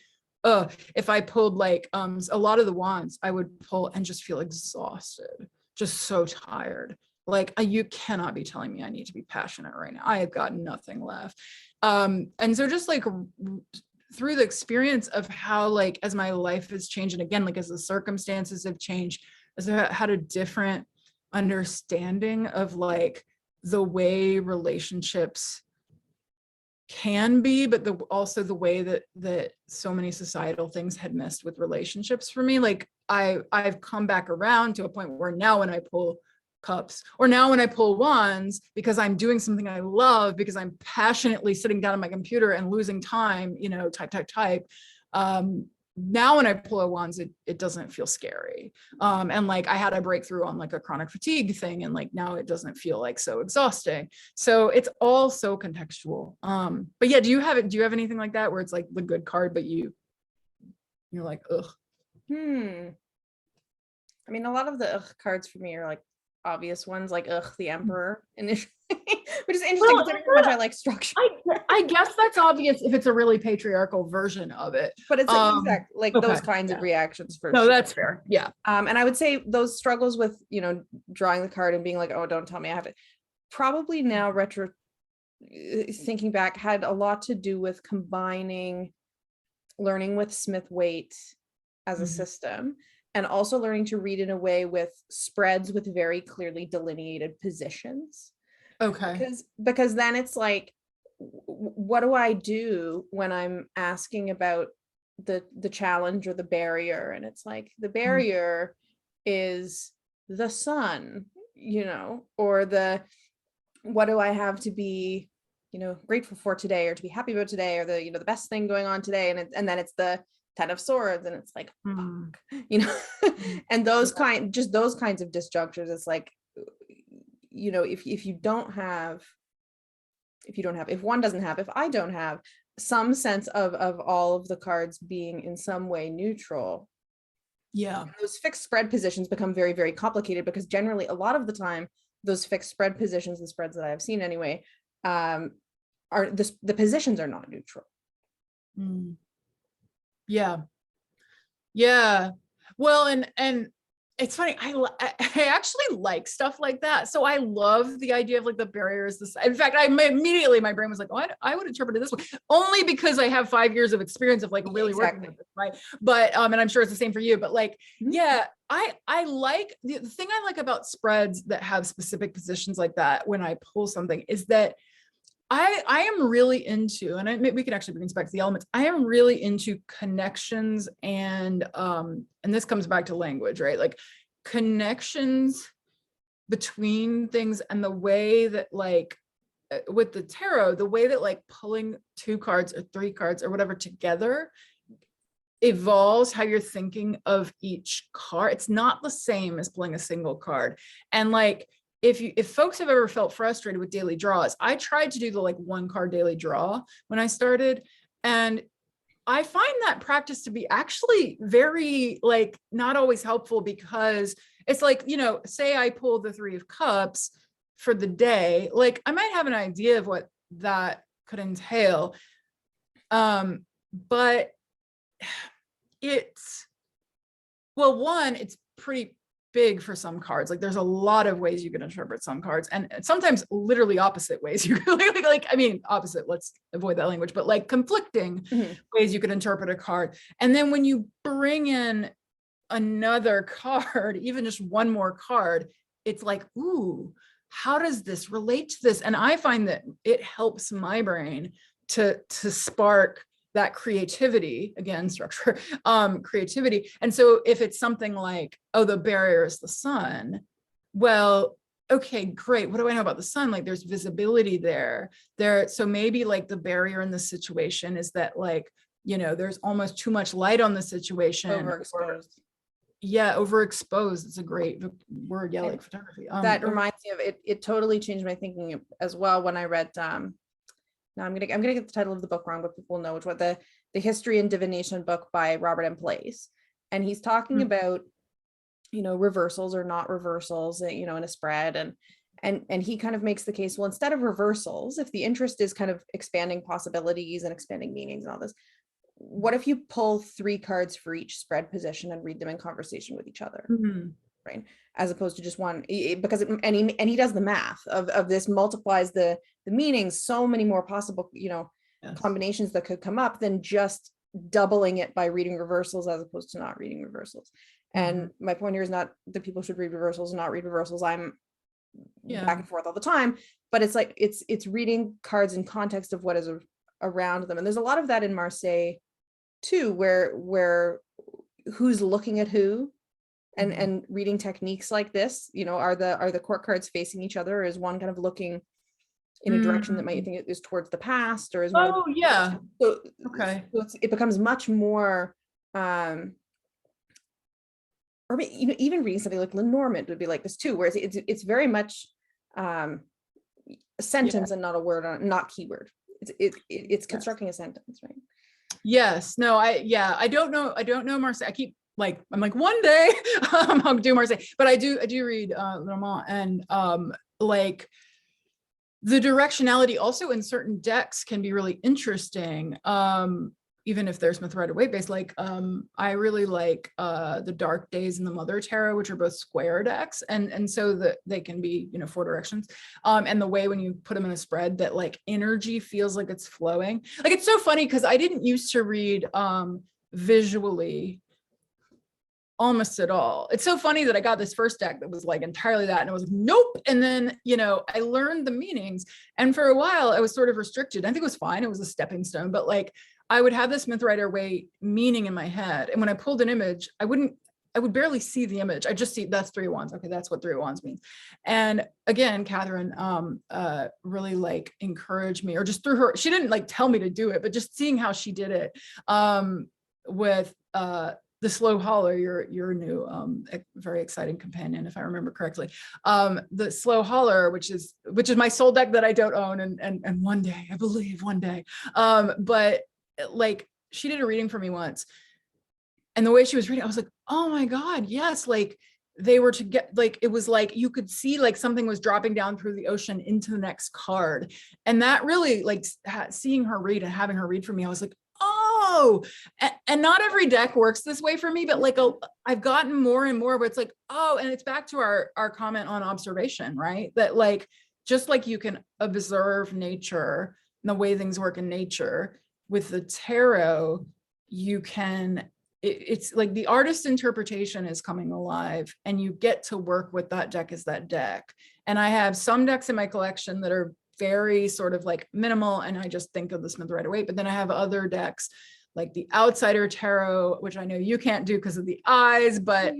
if I pulled like a lot of the wands, I would pull and just feel exhausted, just so tired. Like you cannot be telling me I need to be passionate right now. I have got nothing left. And so just like through the experience of how like, as my life has changed, and again, like as the circumstances have changed, as I had a different understanding of like the way relationships can be, but also the way that so many societal things had messed with relationships for me. Like I've come back around to a point where now when I pull cups, or now when I pull wands, because I'm doing something I love, because I'm passionately sitting down on my computer and losing time, you know, type. Now when I pull a wands, it doesn't feel scary. And like I had a breakthrough on like a chronic fatigue thing, and like now it doesn't feel like so exhausting. So it's all so contextual. But yeah, do you have anything like that where it's like the good card, but you're like, ugh? I mean, a lot of the ugh cards for me are like obvious ones, like the Emperor initially, which is interesting considering how much I like structure. I guess that's obvious if it's a really patriarchal version of it, but it's like those kinds of reactions for sure. That's fair. Yeah. And I would say those struggles with, you know, drawing the card and being like, oh, don't tell me I have to, probably now thinking back, had a lot to do with combining learning with Smith-Waite as a system, and also learning to read in a way with spreads with very clearly delineated positions. Okay. Because then it's like, what do I do when I'm asking about the challenge or the barrier? And it's like, the barrier is the sun, you know, or what do I have to be, you know, grateful for today, or to be happy about today, or the, you know, the best thing going on today. And then it's the 10 of Swords, and it's like, fuck, you know, and those kinds of disjunctures, it's like, you know, if I don't have some sense of all of the cards being in some way neutral, yeah, those fixed spread positions become very, very complicated, because generally a lot of the time those fixed spread positions, the spreads that I've seen anyway, are the positions are not neutral. Yeah. Well, and it's funny. I actually like stuff like that. So I love the idea of like the barriers. In fact, immediately my brain was like, oh, I would interpret it this way, only because I have 5 years of experience of like really working with it, right? But and I'm sure it's the same for you. But like, yeah, I like the thing I like about spreads that have specific positions like that when I pull something is that I am really into, and we can actually bring this back to the elements. I am really into connections and this comes back to language, right? Like connections between things, and the way that like with the tarot, the way that like pulling 2 cards or 3 cards or whatever together evolves how you're thinking of each card. It's not the same as pulling a single card. And like, if folks have ever felt frustrated with daily draws, I tried to do the like 1 card daily draw when I started. And I find that practice to be actually very like not always helpful, because it's like, you know, say I pull the 3 of Cups for the day, like I might have an idea of what that could entail. But it's, well, one, it's pretty big for some cards. Like there's a lot of ways you can interpret some cards, and sometimes literally opposite ways. You like, I mean, opposite, let's avoid that language, but like conflicting ways you could interpret a card. And then when you bring in another card, even just one more card, it's like, ooh, how does this relate to this? And I find that it helps my brain to spark that creativity, again, structure, creativity. And so if it's something like, oh, the barrier is the sun, well, okay, great. What do I know about the sun? Like there's visibility there. So maybe like the barrier in the situation is that like, you know, there's almost too much light on the situation. Overexposed. Yeah, overexposed. It's a great word. Yeah, like photography. That reminds me of it. It totally changed my thinking as well when I read now I'm gonna get the title of the book wrong, but people know which one, the History and Divination book by Robert M. Place. And he's talking about, you know, reversals or not reversals, you know, in a spread. And he kind of makes the case, well, instead of reversals, if the interest is kind of expanding possibilities and expanding meanings and all this, what if you pull 3 cards for each spread position and read them in conversation with each other? Right, as opposed to just one, because he does the math of this, multiplies the meanings, so many more possible, you know, combinations that could come up than just doubling it by reading reversals as opposed to not reading reversals. And my point here is not that people should read reversals and not read reversals. I'm back and forth all the time, but it's like it's reading cards in context of what is around them. And there's a lot of that in Marseille too, where who's looking at who. And reading techniques like this, you know, are the court cards facing each other? Or is one kind of looking in a direction that might think is towards the past, or is one? Oh yeah. So okay. So it becomes much more, or even reading something like Lenormand would be like this too, where it's very much a sentence and not a word, not keyword. It's constructing a sentence, right? Yes. No. I don't know Marseille. I'm like one day I'll do Marseille, but I do read Lenormand, and like the directionality also in certain decks can be really interesting, even if they're Smith Rider Waite based. Like I really like the Dark Days and the Mother Tarot, which are both square decks, and so that they can be, you know, 4 directions, and the way when you put them in a spread that like energy feels like it's flowing. Like it's so funny because I didn't used to read visually almost at all. It's so funny that I got this first deck that was like entirely that, and I was like, nope. And then, you know, I learned the meanings, and for a while I was sort of restricted. I think it was fine. It was a stepping stone, but like I would have this Smith Rider Waite meaning in my head, and when I pulled an image, I would barely see the image. I just see that's 3 of Wands. Okay, that's what 3 of Wands means. And again, Catherine really like encouraged me, or just through her, she didn't like tell me to do it, but just seeing how she did it with the Slow Holler, your new very exciting companion, if I remember correctly. The Slow Holler, which is my soul deck that I don't own, and one day, I believe one day. But like she did a reading for me once, and the way she was reading, I was like, oh my God, yes, like they were to get, like it was like you could see like something was dropping down through the ocean into the next card. And that really, like seeing her read and having her read for me, I was like, oh, and not every deck works this way for me, but like I've gotten more and more where it's like, oh, and it's back to our comment on observation, right? That like, just like you can observe nature and the way things work in nature, with the tarot, you can, it's like the artist's interpretation is coming alive, and you get to work with that deck as that deck. And I have some decks in my collection that are very sort of like minimal, and I just think of the Smith Rider-Waite. But then I have other decks like the Outsider Tarot, which I know you can't do because of the eyes, but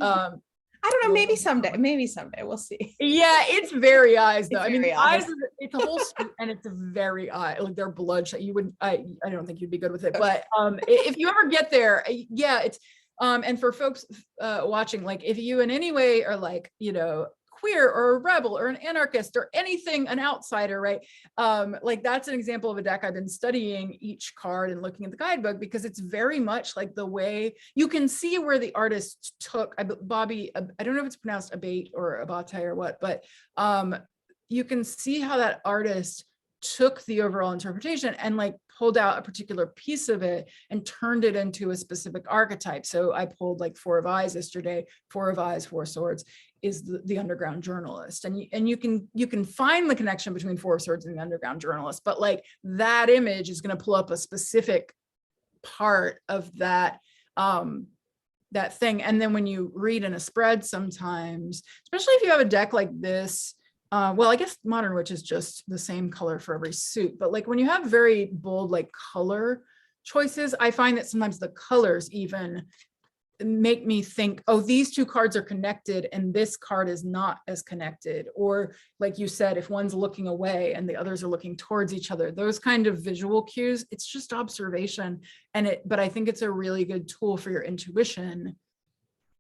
I don't know, maybe someday we'll see. yeah, it's very eyes though. It's I mean, the very eyes, eyes. it's a whole suit, and it's a very eye, like they're bloodshot. You wouldn't, I don't think you'd be good with it, but if you ever get there, yeah, it's and for folks watching, like if you in any way are like, you know, queer or a rebel or an anarchist or anything, an outsider, right? Like that's an example of a deck I've been studying each card and looking at the guidebook, because it's very much like the way you can see where the artist took Bobby, I don't know if it's pronounced Abate or Abate or what, but you can see how that artist took the overall interpretation and like pulled out a particular piece of it and turned it into a specific archetype. So I pulled like Four of Eyes yesterday. Four of Eyes, Four Swords is the underground journalist, and you can find the connection between Four of Swords and the underground journalist, but like that image is going to pull up a specific part of that that thing. And then when you read in a spread sometimes, especially if you have a deck like this, well, I guess Modern Witch is just the same color for every suit, but like when you have very bold like color choices, I find that sometimes the colors even make me think, oh, these two cards are connected and this card is not as connected. Or like you said, if one's looking away and the others are looking towards each other, those kind of visual cues, it's just observation. But I think it's a really good tool for your intuition,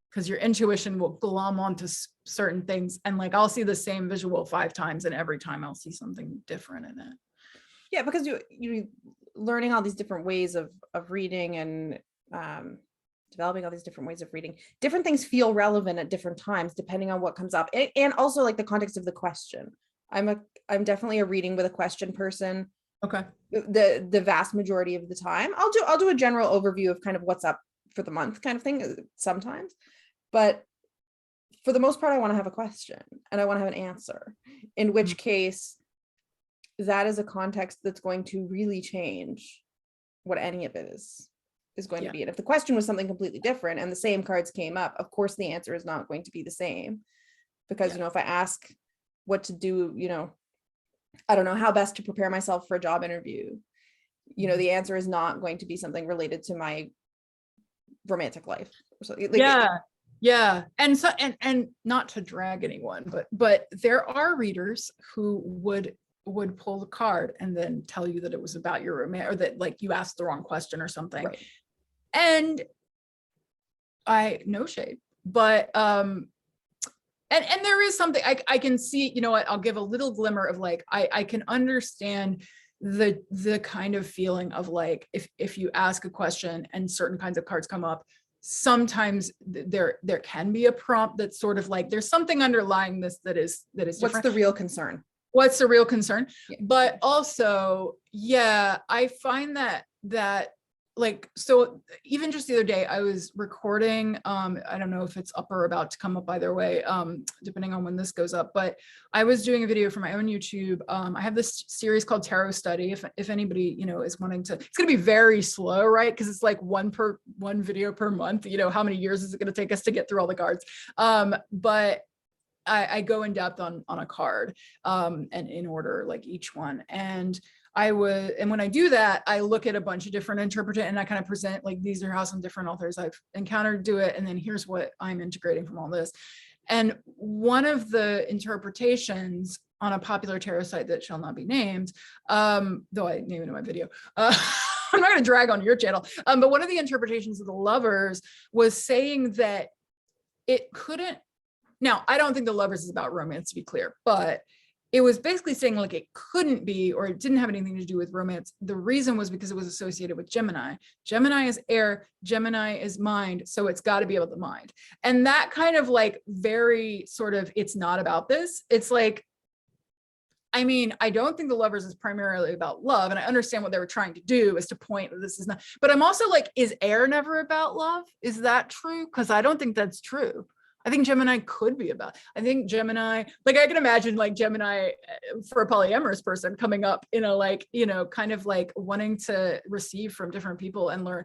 because your intuition will glom onto certain things. And like, I'll see the same visual 5 times and every time I'll see something different in it. Yeah, because you learning all these different ways of reading and developing all these different ways of reading. Different things feel relevant at different times, depending on what comes up. And also like the context of the question. I'm definitely a reading with a question person. Okay. The vast majority of the time. I'll do a general overview of kind of what's up for the month kind of thing sometimes. But for the most part, I want to have a question and I want to have an answer, in which case that is a context that's going to really change what any of it is going to be. And if the question was something completely different and the same cards came up, of course, the answer is not going to be the same, because, you know, if I ask what to do, you know, I don't know how best to prepare myself for a job interview, you know, the answer is not going to be something related to my romantic life or something. Like, yeah. And so, and not to drag anyone, but there are readers who would pull the card and then tell you that it was about your romance, or that like you asked the wrong question or something. Right. And no shade, but and there is something I can see, you know what, I'll give a little glimmer of like, I can understand the kind of feeling of like, if you ask a question and certain kinds of cards come up, sometimes there can be a prompt that's sort of like, there's something underlying this that is different. What's the real concern? What's the real concern? Yeah. But also, yeah, I find that like, so even just the other day I was recording, I don't know if it's up or about to come up either way, depending on when this goes up, but I was doing a video for my own YouTube. I have this series called Tarot Study. If anybody, you know, is wanting to, it's going to be very slow, right? Because it's like one video per month. You know, how many years is it going to take us to get through all the cards? But I go in depth on a card, and in order, like each one. And when I do that, I look at a bunch of different interpreters and I kind of present like, these are how some different authors I've encountered do it. And then here's what I'm integrating from all this. And one of the interpretations on a popular tarot site that shall not be named, though I name it in my video, I'm not going to drag on your channel. But one of the interpretations of the Lovers was saying that it couldn't, now I don't think the Lovers is about romance, to be clear, but it was basically saying like it couldn't be, or it didn't have anything to do with romance. The reason was because it was associated with Gemini. Gemini is air, Gemini is mind, so it's got to be about the mind. And that kind of like very sort of, it's not about this. It's like, I mean, I don't think the Lovers is primarily about love, and I understand what they were trying to do is to point that this is not, but I'm also like, is air never about love? Is that true? Because I don't think that's true. I think Gemini could be about, I think Gemini, like I can imagine like Gemini for a polyamorous person coming up in a like, you know, kind of like wanting to receive from different people and learn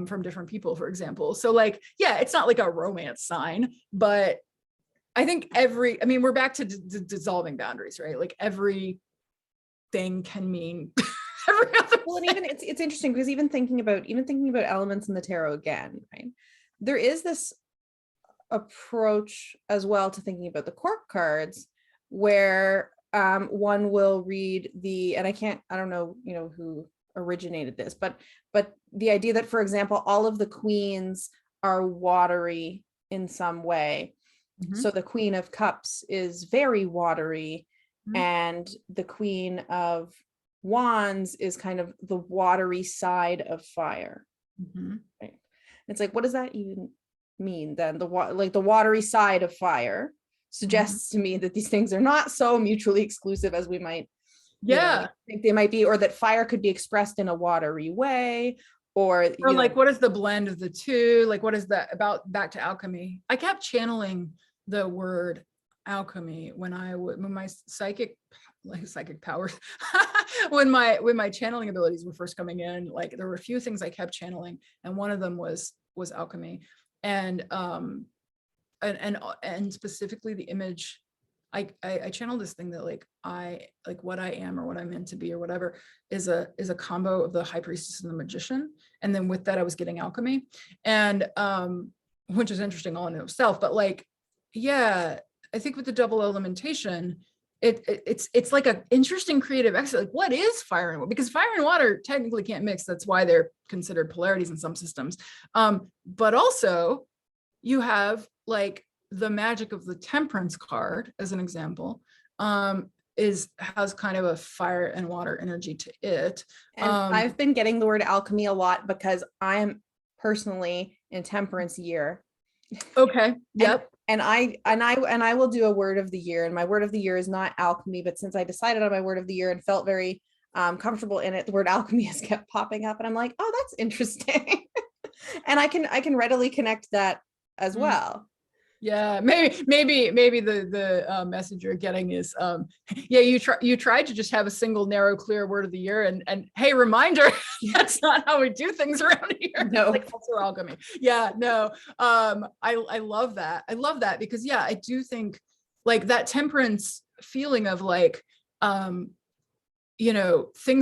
from different people, for example. So like, yeah, it's not like a romance sign, but I think I mean, we're back to dissolving boundaries, right? Like every thing can mean every other Well, and thing. even it's interesting because even thinking about elements in the tarot again, right? There is this approach as well to thinking about the court cards where one will read the, and I don't know, who originated this, but the idea that, for example, all of the queens are watery in some way. Mhm. So the Queen of Cups is very watery, Mhm. and the Queen of Wands is kind of the watery side of fire. Mhm. Right? It's like, what does that even mean then? The watery side of fire suggests to me that these things are not so mutually exclusive as we might, Yeah. think they might be, or that fire could be expressed in a watery way, or Or like, what is the blend of the two? Like, what is that about? Back to alchemy. I kept channeling the word alchemy when my psychic powers, when my channeling abilities were first coming in. Like, there were a few things I kept channeling, and one of them was alchemy, and and specifically the image. I channeled this thing that like what I am or what I'm meant to be or whatever is a combo of the high priestess and the magician. And then with that, I was getting alchemy, and which is interesting all in itself. But like, yeah, I think with the double elementation, it's like an interesting creative exercise. Like, what is fire and water? Because fire and water technically can't mix. That's why they're considered polarities in some systems. But also you have like the magic of the temperance card as an example, has kind of a fire and water energy to it. and I've been getting the word alchemy a lot because I'm personally in temperance year. Okay. Yep. And I will do a word of the year, and my word of the year is not alchemy, but since I decided on my word of the year and felt very comfortable in it, the word alchemy has kept popping up, and I'm like, oh, that's interesting. And I can readily connect that as well. Yeah, maybe the message you're getting is yeah, you tried to just have a single narrow clear word of the year, and hey, reminder, that's not how we do things around here. No. Like, also alchemy. Yeah, no. I love that. I love that because yeah, I do think like that temperance feeling of like things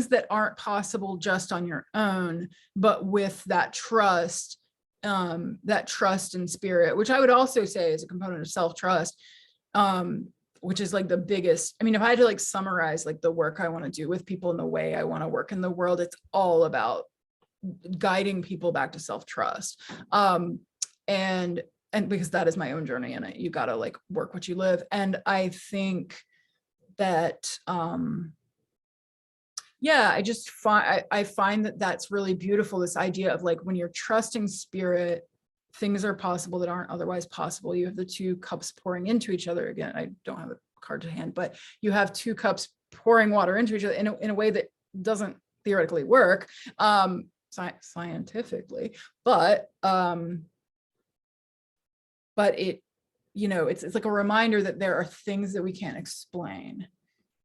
that aren't possible just on your own, but with that trust and spirit, which I would also say is a component of self-trust, which is like the biggest. I mean, if I had to like summarize like the work I want to do with people and the way I want to work in the world, it's all about guiding people back to self-trust. And because that is my own journey, and you got to like work what you live. And I think that yeah, I find that that's really beautiful. This idea of like, when you're trusting spirit, things are possible that aren't otherwise possible. You have the two cups pouring into each other. Again, I don't have a card to hand, but you have two cups pouring water into each other in a way that doesn't theoretically work scientifically, but it, it's like a reminder that there are things that we can't explain.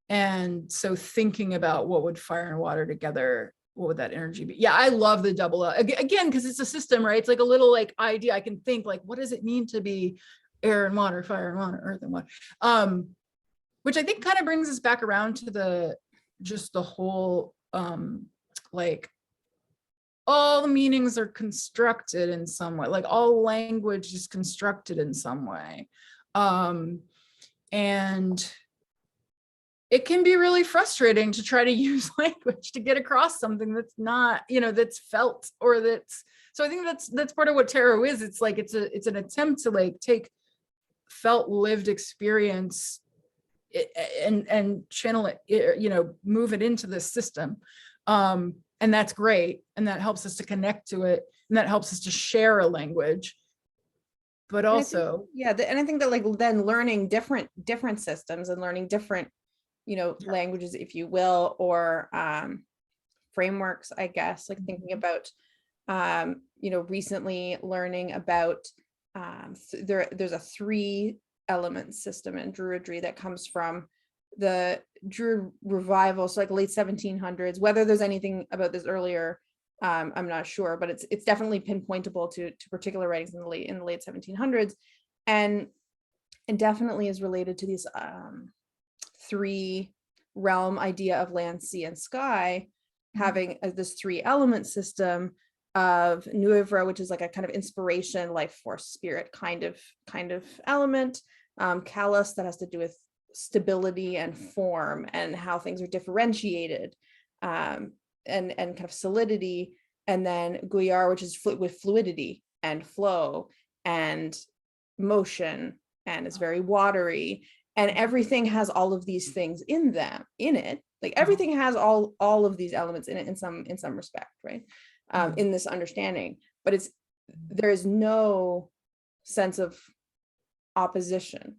And so thinking about what would fire and water together, what would that energy be? Yeah, I love the double again, because it's a system, right? It's like a little like idea. I can think like, what does it mean to be air and water, fire and water, earth and water? Which I think kind of brings us back around to the whole like all the meanings are constructed in some way, like all language is constructed in some way. And it can be really frustrating to try to use language to get across something that's not, that's felt, or so I think that's part of what tarot is. It's like, it's an attempt to like take felt lived experience and channel it, move it into the system. And that's great. And that helps us to connect to it. And that helps us to share a language. But also, and I think that like then learning different systems and learning different languages, if you will, or frameworks, I guess, like thinking about recently learning about there's a 3 element system in Druidry that comes from the Druid revival, so like late 1700s. Whether there's anything about this earlier, I'm not sure, but it's definitely pinpointable to particular writings in the late 1700s, and definitely is related to these 3 realm idea of land, sea, and sky, having this 3-element system of Nuivra, which is like a kind of inspiration, life force, spirit kind of element. Callus, that has to do with stability and form and how things are differentiated, and kind of solidity. And then Guyar, which is with fluidity and flow and motion, and is very watery. And everything has all of these things in it. Like everything has all of these elements in it in some respect, right? In this understanding, but there is no sense of opposition.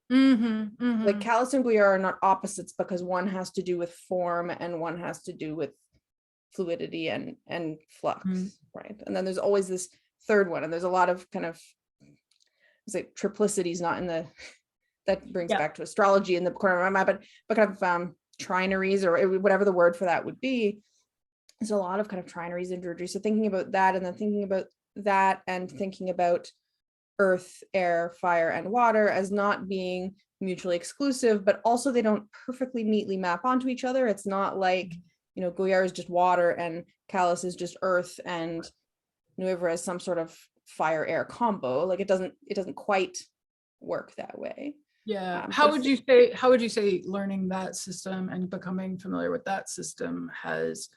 Like Callus and Guiar are not opposites, because one has to do with form and one has to do with fluidity and flux, right? And then there's always this third one, and there's a lot of kind of, it's like triplicity is not in the, that brings back to astrology in the corner of my mind, but kind of trinaries, or whatever the word for that would be. There's a lot of kind of trinaries in Druidry. So thinking about that, and then thinking about that, and thinking about earth, air, fire, and water as not being mutually exclusive, but also they don't perfectly neatly map onto each other. It's not like, you know, Guyar is just water and Callus is just earth, and Nuivra is some sort of fire air combo. Like it doesn't quite work that way. Yeah. How would you say learning that system and becoming familiar with that system has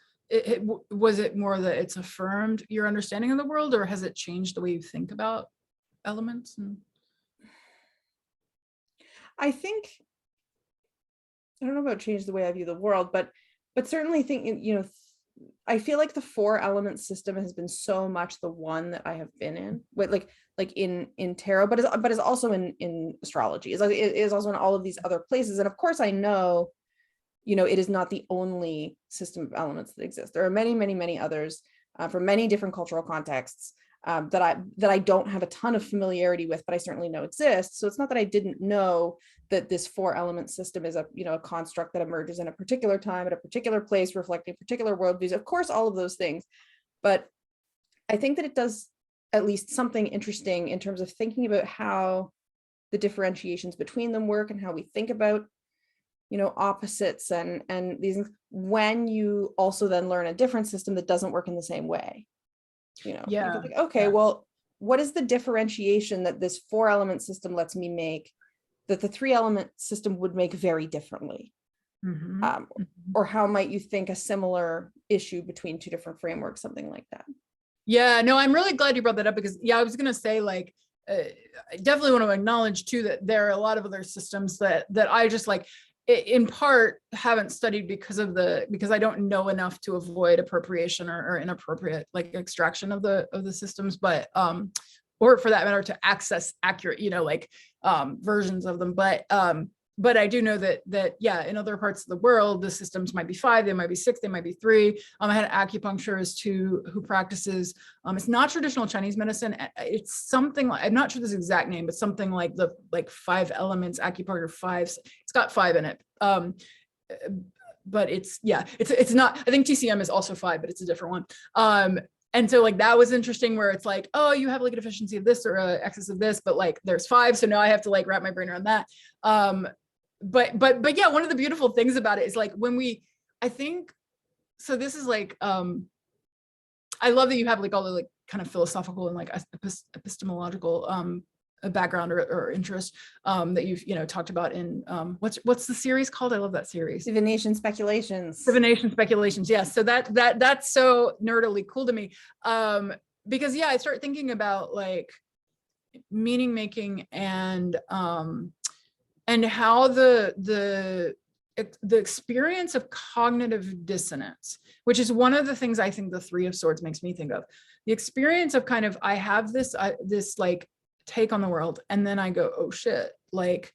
was it more that it's affirmed your understanding of the world, or has it changed the way you think about elements? I think, I don't know about change the way I view the world, but certainly think, you know, I feel like the 4-element system has been so much the one that I have been in with, like in tarot, but is also in astrology. It is also in all of these other places. And of course I know, you know, it is not the only system of elements that exists. There are many, many, many others from many different cultural contexts that I don't have a ton of familiarity with, but I certainly know exists. So it's not that I didn't know that this 4-element system is a, you know, a construct that emerges in a particular time at a particular place, reflecting particular worldviews. Of course, all of those things, but I think that it does at least something interesting in terms of thinking about how the differentiations between them work, and how we think about, you know, opposites and these things, when you also then learn a different system that doesn't work in the same way. You know, you can think, okay, well, what is the differentiation that this 4-element system lets me make that the 3-element system would make very differently? Or how might you think a similar issue between two different frameworks, something like that? Yeah, no, I'm really glad you brought that up, because I was gonna say, like, I definitely want to acknowledge too that there are a lot of other systems that I just, like, in part haven't studied because I don't know enough to avoid appropriation or inappropriate, like, extraction of the systems, but or for that matter to access accurate, you know, like versions of them. But I do know that yeah, in other parts of the world, the systems might be 5, they might be 6, they might be 3. I had an acupuncturist who practices, it's not traditional Chinese medicine. It's something like, I'm not sure this exact name, but something like the 5 elements acupuncture 5. It's got 5 in it. But it's not, I think TCM is also 5, but it's a different one. And so, like, that was interesting, where it's like, oh, you have like a deficiency of this or a excess of this, but like there's 5. So now I have to like wrap my brain around that. But yeah, one of the beautiful things about it is, like, I think, so this is like, I love that you have like all the like kind of philosophical and like epistemological background or interest that you've, you know, talked about in what's the series called? I love that series. Divination Speculations. Divination Speculations. Yes. So that's so nerdily cool to me. Because yeah, I start thinking about like meaning making and how the experience of cognitive dissonance, which is one of the things I think the 3 of Swords makes me think of. The experience of kind of, I have this like take on the world, and then I go, oh shit, like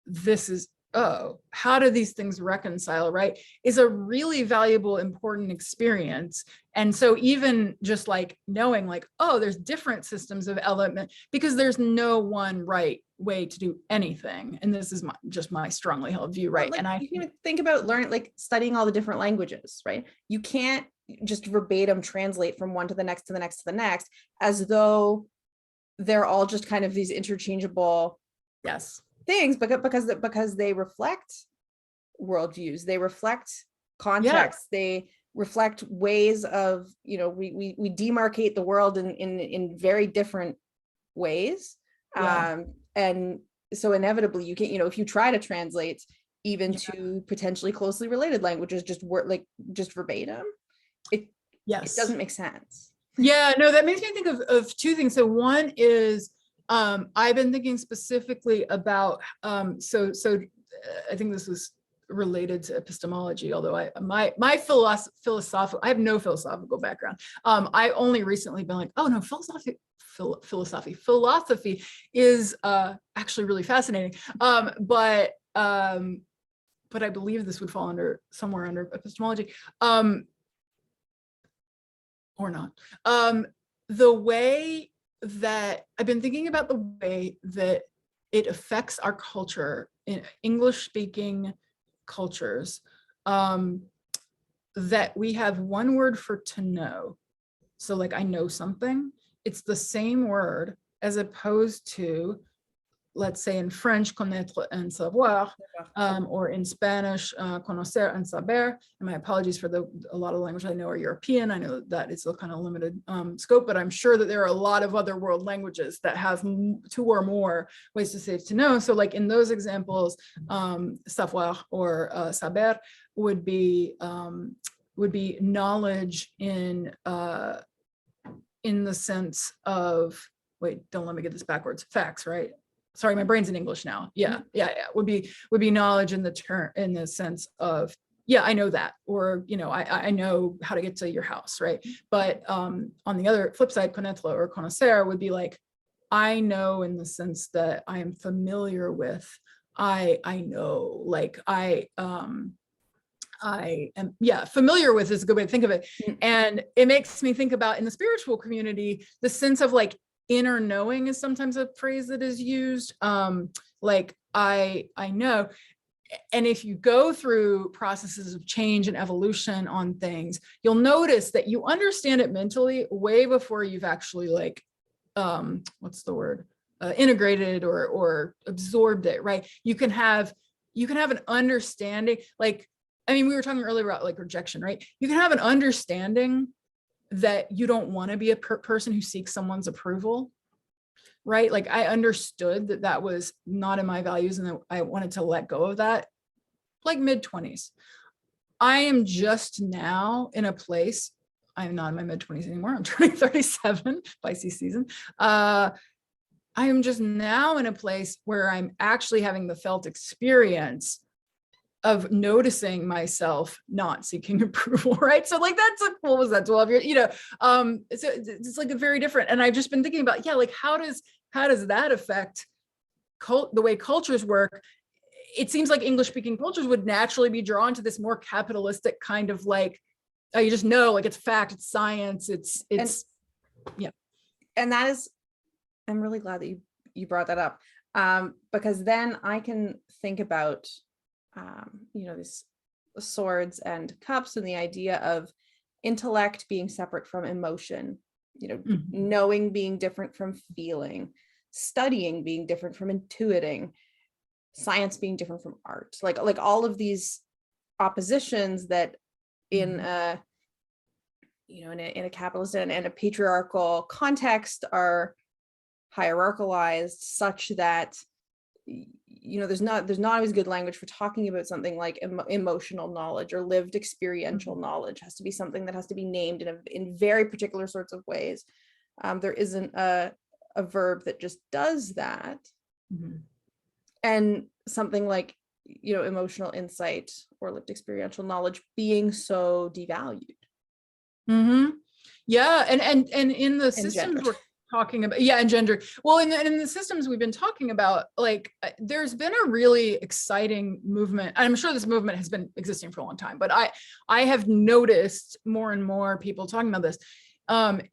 this is, oh, how do these things reconcile, right? Is a really valuable, important experience. And so even just like knowing like, oh, there's different systems of element, because there's no one right way to do anything. And this is just my strongly held view, right? Like, and I you can think about learning, like studying all the different languages, right? You can't just verbatim translate from one to the next to the next to the next, as though they're all just kind of these interchangeable yes things, because they reflect worldviews. They reflect Yeah. context. They reflect ways of, we demarcate the world in very different ways. Yeah. And so inevitably you can, if you try to translate even Yeah. to potentially closely related languages, just verbatim, it Yes. doesn't make sense. Yeah, no, that makes me think of two things. So one is I've been thinking specifically about I think this was related to epistemology, although my philosophical, I have no philosophical background. I only recently been like, oh no, philosophy is actually really fascinating. But I believe this would fall under somewhere under epistemology. Or not. The way that I've been thinking about the way that it affects our culture in English speaking cultures, that we have one word for to know. So like I know something, it's the same word as opposed to, let's say in French, connaître and savoir, or in Spanish, conocer and saber. And my apologies for a lot of language I know are European. I know that it's a kind of limited scope, but I'm sure that there are a lot of other world languages that have two or more ways to say to know. So like in those examples, savoir or saber would be knowledge in the sense of, wait, don't let me get this backwards, facts, right? Sorry, my brain's in English now. Yeah. Would be knowledge in the sense of, yeah, I know that, or I know how to get to your house, right? But on the other flip side, connaître or connaître would be like, I know in the sense that I am familiar with. I know, like I am, familiar with is a good way to think of it. And it makes me think about in the spiritual community, the sense of like inner knowing is sometimes a phrase that is used. Like I know. And if you go through processes of change and evolution on things, you'll notice that you understand it mentally way before you've actually like, what's the word? Integrated or absorbed it, right? You can have an understanding, like, I mean, we were talking earlier about like rejection, right? You can have an understanding that you don't want to be a person who seeks someone's approval, right? Like I understood that was not in my values and that I wanted to let go of that, like mid-20s. I am just now in a place, I'm not in my mid-20s anymore. I'm turning 37, Pisces season. I am just now in a place where I'm actually having the felt experience of noticing myself not seeking approval, right? So like that's like, what was that, 12 years, so it's like a very different, and I've just been thinking about, like how does that affect the way cultures work? It seems like English speaking cultures would naturally be drawn to this more capitalistic kind of like, oh, you just know, like it's fact, it's science, it's yeah. And that is, I'm really glad that you brought that up, because then I can think about this swords and cups and the idea of intellect being separate from emotion, knowing being different from feeling, studying being different from intuiting, science being different from art, like all of these oppositions that in a in a capitalist and a patriarchal context are hierarchalized such that there's not always good language for talking about something like emotional knowledge or lived experiential knowledge. It has to be something that has to be named in very particular sorts of ways. There isn't a verb that just does that. And something like emotional insight or lived experiential knowledge being so devalued. Yeah, and in the systems we're talking about, and gender, well, in the systems we've been talking about, like there's been a really exciting movement. I'm sure this movement has been existing for a long time, but I have noticed more and more people talking about this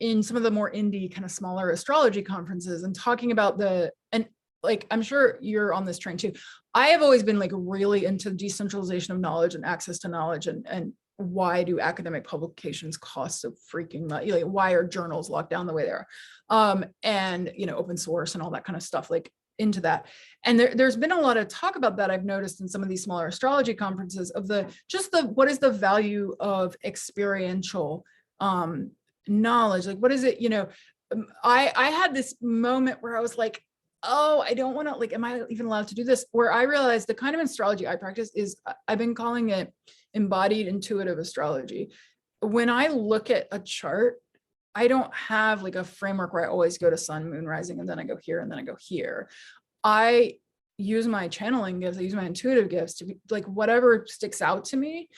in some of the more indie kind of smaller astrology conferences, and talking about and like, I'm sure you're on this train too. I have always been like really into decentralization of knowledge and access to knowledge, and why do academic publications cost so freaking much? Like, why are journals locked down the way they are? And open source and all that kind of stuff. Like, into that. And there's been a lot of talk about that, I've noticed in some of these smaller astrology conferences, of what is the value of experiential knowledge? Like, what is it, I had this moment where I was like, oh, I don't want to, like, am I even allowed to do this? Where I realized the kind of astrology I practice is, I've been calling it embodied intuitive astrology. When I look at a chart, I don't have like a framework where I always go to sun, moon, rising, and then I go here, and then I go here. I use my channeling gifts, I use my intuitive gifts to be like, whatever sticks out to me.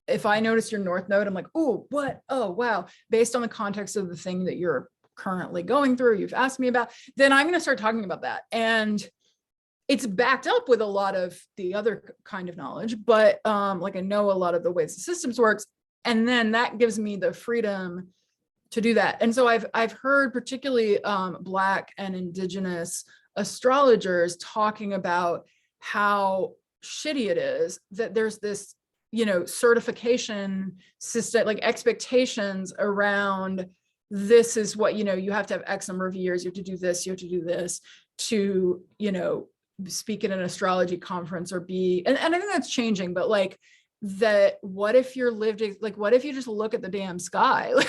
If I notice your north node, I'm like, oh, what? Oh, wow. Based on the context of the thing that you're currently going through, you've asked me about, then I'm going to start talking about that. And it's backed up with a lot of the other kind of knowledge, but like, I know a lot of the ways the systems works. And then that gives me the freedom to do that. And so I've heard particularly Black and Indigenous astrologers talking about how shitty it is that there's this, certification system, like expectations around, this is what, you have to have X number of years, you have to do this, you have to do this to, speak at an astrology conference or be, and I think that's changing, but like, that what if you're what if you just look at the damn sky? Like,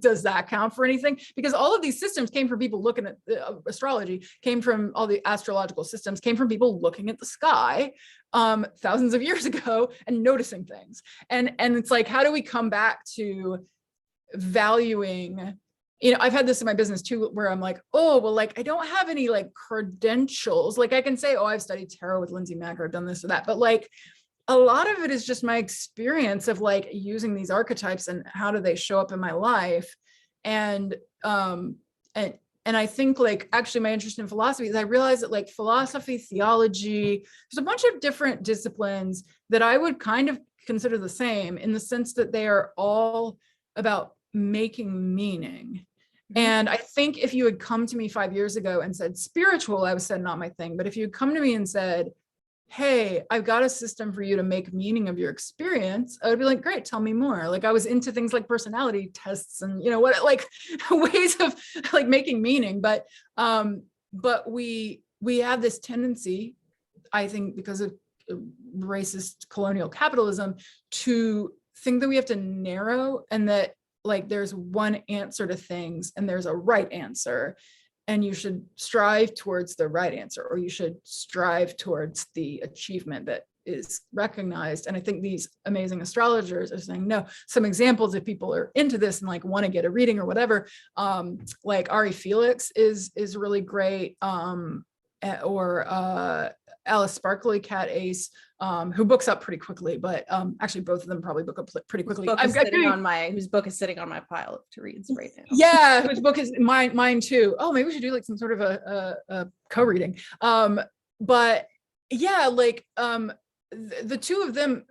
does that count for anything? Because all of these systems came from people looking at astrology, came from all the astrological systems, came from people looking at the sky thousands of years ago and noticing things. And it's like, how do we come back to valuing, I've had this in my business too, where I'm like, oh, well, like, I don't have any like credentials. Like I can say, oh, I've studied tarot with Lindsay Mack, or I've done this or that, but like, a lot of it is just my experience of like using these archetypes and how do they show up in my life. And I think like, actually my interest in philosophy is I realized that like philosophy, theology, there's a bunch of different disciplines that I would kind of consider the same, in the sense that they are all about making meaning. And I think if you had come to me 5 years ago and said spiritual, I would say not my thing. But if you had come to me and said, hey, I've got a system for you to make meaning of your experience, I would be like, great, tell me more. Like, I was into things like personality tests and what, like ways of like making meaning. But we have this tendency, I think, because of racist colonial capitalism, to think that we have to narrow, and that like there's one answer to things and there's a right answer. And you should strive towards the right answer, or you should strive towards the achievement that is recognized. And I think these amazing astrologers are saying, no, some examples, if people are into this and like want to get a reading or whatever, like Ari Felix is really great. Or Alice Sparkley, Cat Ace, who books up pretty quickly, but actually both of them probably book up pretty quickly. Whose book is sitting on my pile to read right now. Yeah, whose book is mine too. Oh, maybe we should do like some sort of a co-reading. But yeah, like the two of them,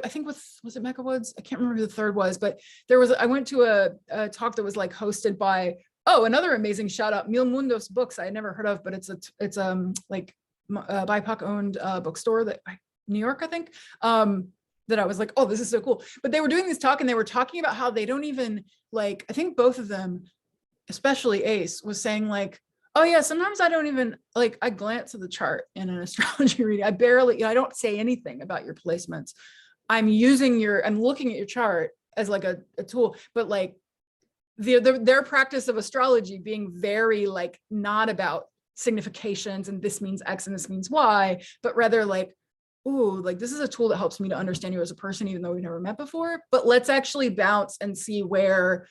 I think was it Mecca Woods? I can't remember who the third was, but I went to a talk that was like hosted by, another amazing shout out, Mil Mundos Books. I had never heard of, but it's like a BIPOC owned bookstore that New York, I think, that I was like, oh, this is so cool. But they were doing this talk and they were talking about how they don't even like, I think both of them, especially Ace, was saying like, oh yeah, sometimes I don't even like, I glance at the chart in an astrology reading. I barely, I don't say anything about your placements. I'm looking at your chart as like a tool, but like their practice of astrology being very like not about significations and this means X and this means Y, but rather like, ooh, like this is a tool that helps me to understand you as a person, even though we've never met before. But let's actually bounce and see where,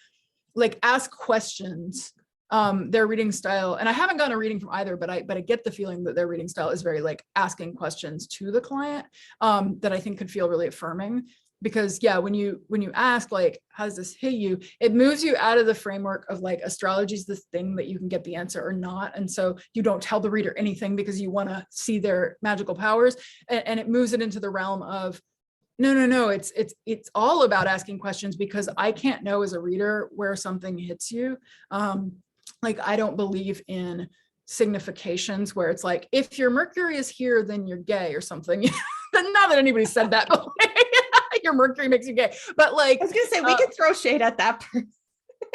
like, ask questions. Their reading style, and I haven't gotten a reading from either, but I get the feeling that their reading style is very like asking questions to the client, that I think could feel really affirming. Because yeah, when you ask like, how does this hit you? It moves you out of the framework of like astrology is this thing that you can get the answer or not. And so you don't tell the reader anything because you want to see their magical powers. And it moves it into the realm of, no, it's all about asking questions, because I can't know as a reader where something hits you. Like, I don't believe in significations where it's like, if your Mercury is here, then you're gay or something. Not that anybody said that, but your Mercury makes you gay. But like, I was gonna say, we could throw shade at that person.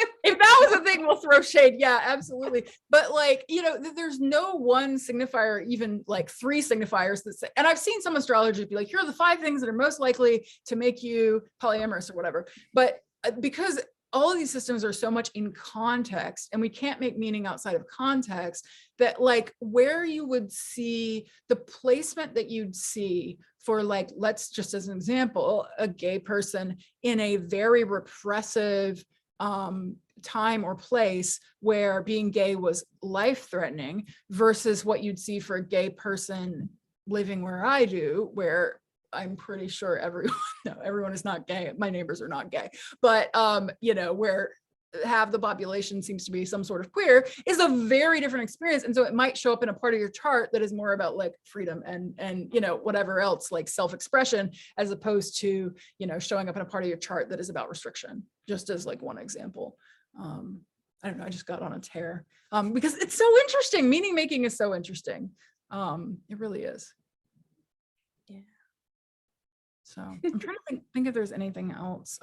If that was a thing, we'll throw shade. Yeah, absolutely. But like, there's no one signifier, even like 3 signifiers that say, and I've seen some astrologers be like, here are the 5 things that are most likely to make you polyamorous or whatever. But because all of these systems are so much in context and we can't make meaning outside of context, that like where you would see the placement that you'd see for, like, let's just as an example, a gay person in a very repressive time or place where being gay was life-threatening versus what you'd see for a gay person living where I do, where I'm pretty sure everyone is not gay. My neighbors are not gay, but where half the population seems to be some sort of queer, is a very different experience. And so it might show up in a part of your chart that is more about like freedom and whatever else, like self-expression, as opposed to showing up in a part of your chart that is about restriction, just as like one example. I don't know, I just got on a tear because it's so interesting. Meaning making is so interesting. It really is. Yeah. So I'm trying to think if there's anything else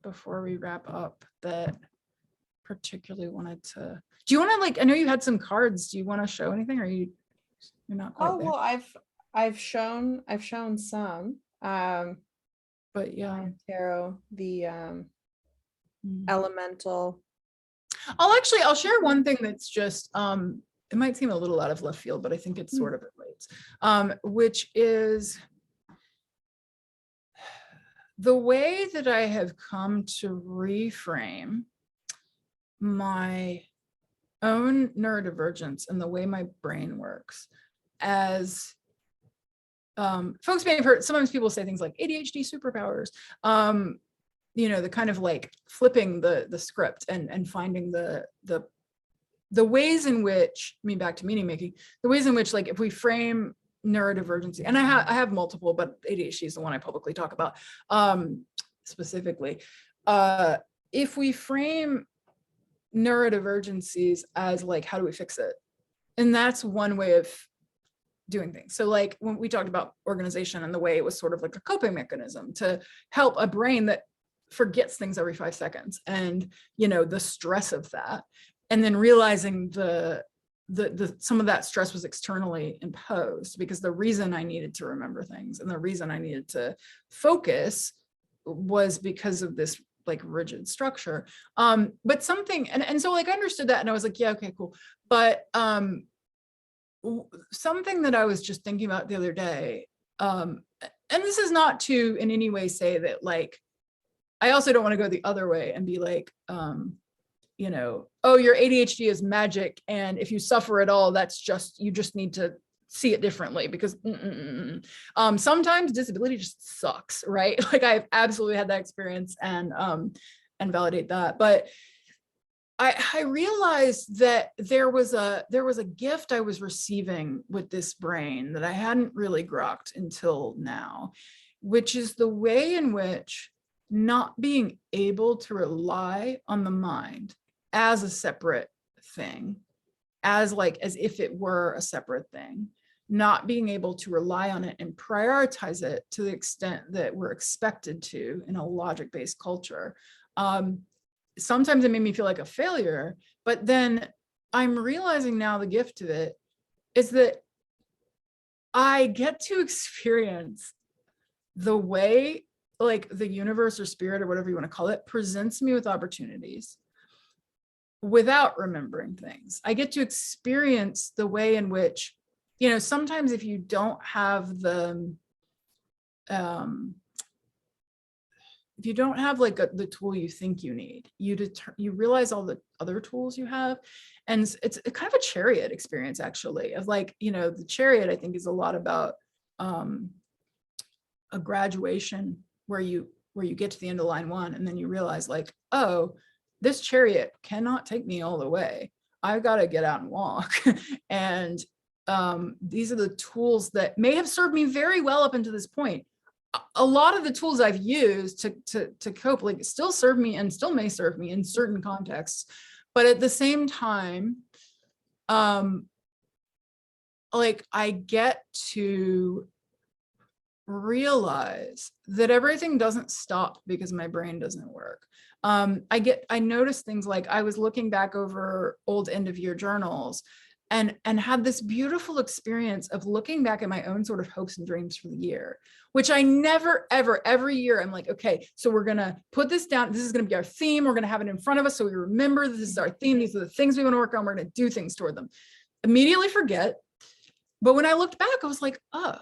before we wrap up that particularly wanted to. Do you want to, like, I know you had some cards. Do you want to show anything, or you're not quite there? Well, I've shown some. But yeah, tarot, the elemental. I'll share one thing that's just it might seem a little out of left field, but I think it sort of relates, which is the way that I have come to reframe my own neurodivergence and the way my brain works. As folks may have heard, sometimes people say things like ADHD superpowers, the kind of like flipping the script and finding the ways in which, back to meaning making, the ways in which, like, if we frame neurodivergency, and I have multiple, but ADHD is the one I publicly talk about specifically. If we frame neurodivergencies as like, how do we fix it? And that's one way of doing things. So like when we talked about organization and the way it was sort of like a coping mechanism to help a brain that forgets things every 5 seconds, and the stress of that, and then realizing the some of that stress was externally imposed, because the reason I needed to remember things and the reason I needed to focus was because of this like rigid structure. But something, and so like I understood that and I was like, yeah, okay, cool. But something that I was just thinking about the other day, and this is not to in any way say that, like, I also don't want to go the other way and be like, oh, your ADHD is magic, and if you suffer at all, that's just, you just need to see it differently, because sometimes disability just sucks, right? Like I've absolutely had that experience and validate that. But I realized that there was a gift I was receiving with this brain that I hadn't really grokked until now, which is the way in which not being able to rely on the mind as a separate thing, as if it were a separate thing, not being able to rely on it and prioritize it to the extent that we're expected to in a logic-based culture. Sometimes it made me feel like a failure, but then I'm realizing now the gift of it is that I get to experience the way, like, the universe or spirit or whatever you want to call it presents me with opportunities without remembering things. I get to experience the way in which, sometimes if you don't have the if you don't have like the tool you think you need, you realize all the other tools you have. And it's kind of a chariot experience, actually, of like, the chariot, I think, is a lot about a graduation where you get to the end of line 1 and then you realize, like, oh, this chariot cannot take me all the way. I've got to get out and walk. And these are the tools that may have served me very well up until this point. A lot of the tools I've used to cope, like, still serve me and still may serve me in certain contexts. But at the same time, like, I get to realize that everything doesn't stop because my brain doesn't work. I noticed things like I was looking back over old end of year journals and had this beautiful experience of looking back at my own sort of hopes and dreams for the year, which I never, ever, every year I'm like, okay, so we're going to put this down. This is going to be our theme. We're going to have it in front of us. So we remember this is our theme. These are the things we want to work on. We're going to do things toward them. Immediately forget. But when I looked back, I was like, oh,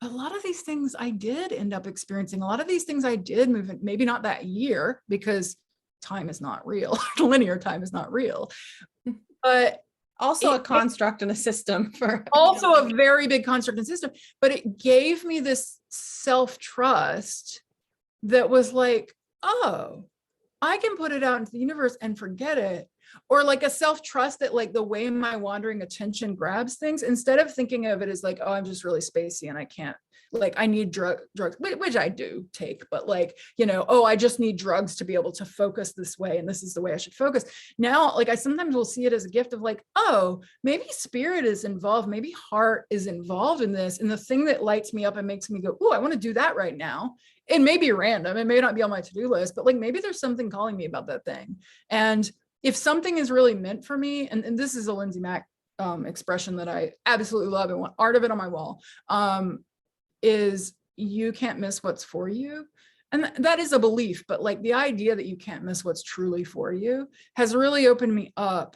a lot of these things I did end up experiencing. A lot of these things I did move, maybe not that year because time is not real. Linear time is not real. But also a construct and a system for also a very big construct and system, but it gave me this self-trust that was like, oh, I can put it out into the universe and forget it. Or like a self-trust that like the way my wandering attention grabs things, instead of thinking of it as like, oh, I'm just really spacey and I can't, like, I need drugs, which I do take, but like, you know, oh, I just need drugs to be able to focus this way. And this is the way I should focus. Now, like I sometimes will see it as a gift of like, oh, maybe spirit is involved. Maybe heart is involved in this. And the thing that lights me up and makes me go, oh, I want to do that right now. It may be random. It may not be on my to-do list, but like, maybe there's something calling me about that thing. And if something is really meant for me, and this is a Lindsay Mack expression that I absolutely love and want art of it on my wall, is you can't miss what's for you. And that is a belief, but like the idea that you can't miss what's truly for you has really opened me up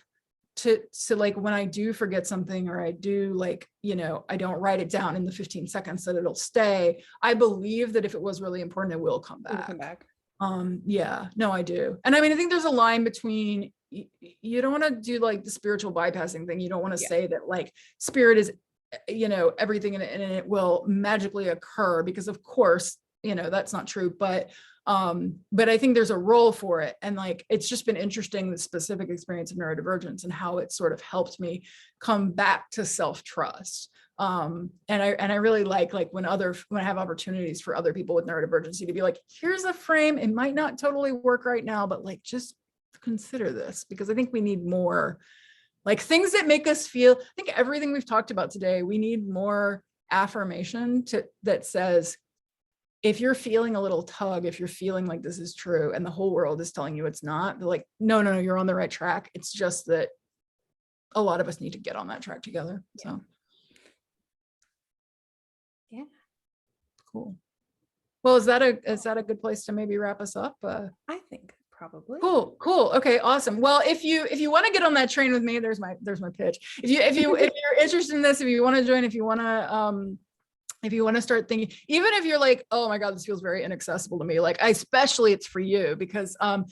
to like when I do forget something, or I do like, you know, I don't write it down in the 15 seconds that it'll stay. I believe that if it was really important, it will come back. It'll come back. Yeah, no, I do. And I mean, I think there's a line between, you don't want to do like the spiritual bypassing thing. You don't want to say that like spirit is, you know, everything and it will magically occur, because of course, you know, that's not true. But I think there's a role for it. And like, it's just been interesting, the specific experience of neurodivergence and how it sort of helped me come back to self-trust. And I really like when I have opportunities for other people with neurodivergency to be like, here's a frame. It might not totally work right now, but like, just consider this, because I think we need more like things that make us feel, I think everything we've talked about today, we need more affirmation that says, if you're feeling a little tug, if you're feeling like this is true and the whole world is telling you it's not, they're like, no, you're on the right track. It's just that a lot of us need to get on that track together. Yeah. So. Yeah. Cool. Well, is that a good place to maybe wrap us up? I think probably. Cool. Okay, awesome. Well, if you want to get on that train with me, there's my pitch. If you're interested in this, if you want to join, if you want to start thinking, even if you're like, oh my God, this feels very inaccessible to me, like especially it's for you, because I'm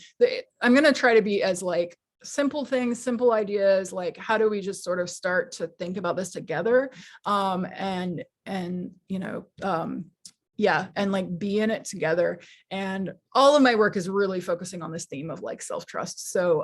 going to try to be as like simple things, simple ideas, like how do we just sort of start to think about this together, and you know, yeah, and like be in it together. And all of my work is really focusing on this theme of like self-trust. So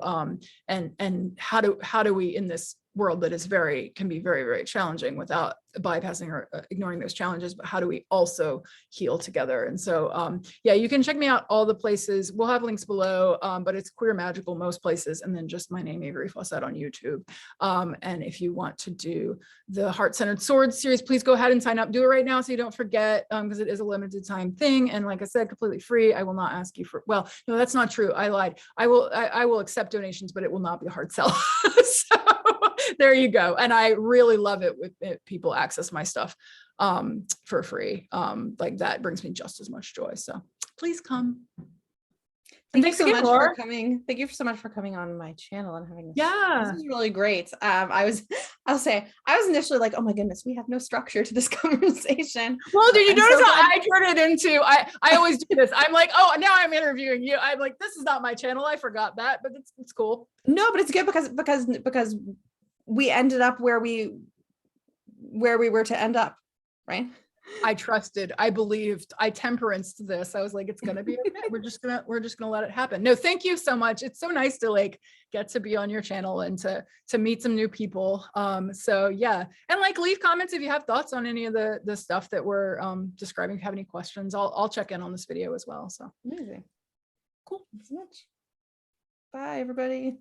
and how do we, in this world that is can be very, very challenging, without bypassing or ignoring those challenges, but how do we also heal together? And so yeah, you can check me out all the places. We'll have links below, but it's Queer Magical most places, and then just my name, Avory Faucette, on YouTube. And if you want to do the Heart-Centered Swords series, please go ahead and sign up. Do it right now so you don't forget, because it is a limited time thing. And like I said, completely free. I will not ask you for, well, no, that's not true. I lied. I will accept donations, but it will not be a hard sell. So there you go. And I really love it when people access my stuff for free. Like that brings me just as much joy. So please come. Thank you so much for coming. Thank you so much for coming on my channel and having this. Yeah, this is really great. I'll say I was initially like, oh my goodness, we have no structure to this conversation. Well, did you notice how I turned it into, I always do this. I'm like, oh, now I'm interviewing you. I'm like, this is not my channel. I forgot that, but it's cool. No, but it's good because we ended up where we were to end up, right? I trusted, I believed, I temperanced this. I was like, it's gonna be okay. We're just gonna let it happen. No, thank you so much. It's so nice to like get to be on your channel and to meet some new people. So yeah, and like leave comments if you have thoughts on any of the stuff that we're describing. If you have any questions, I'll check in on this video as well. So amazing, cool. Thanks so much. Bye, everybody.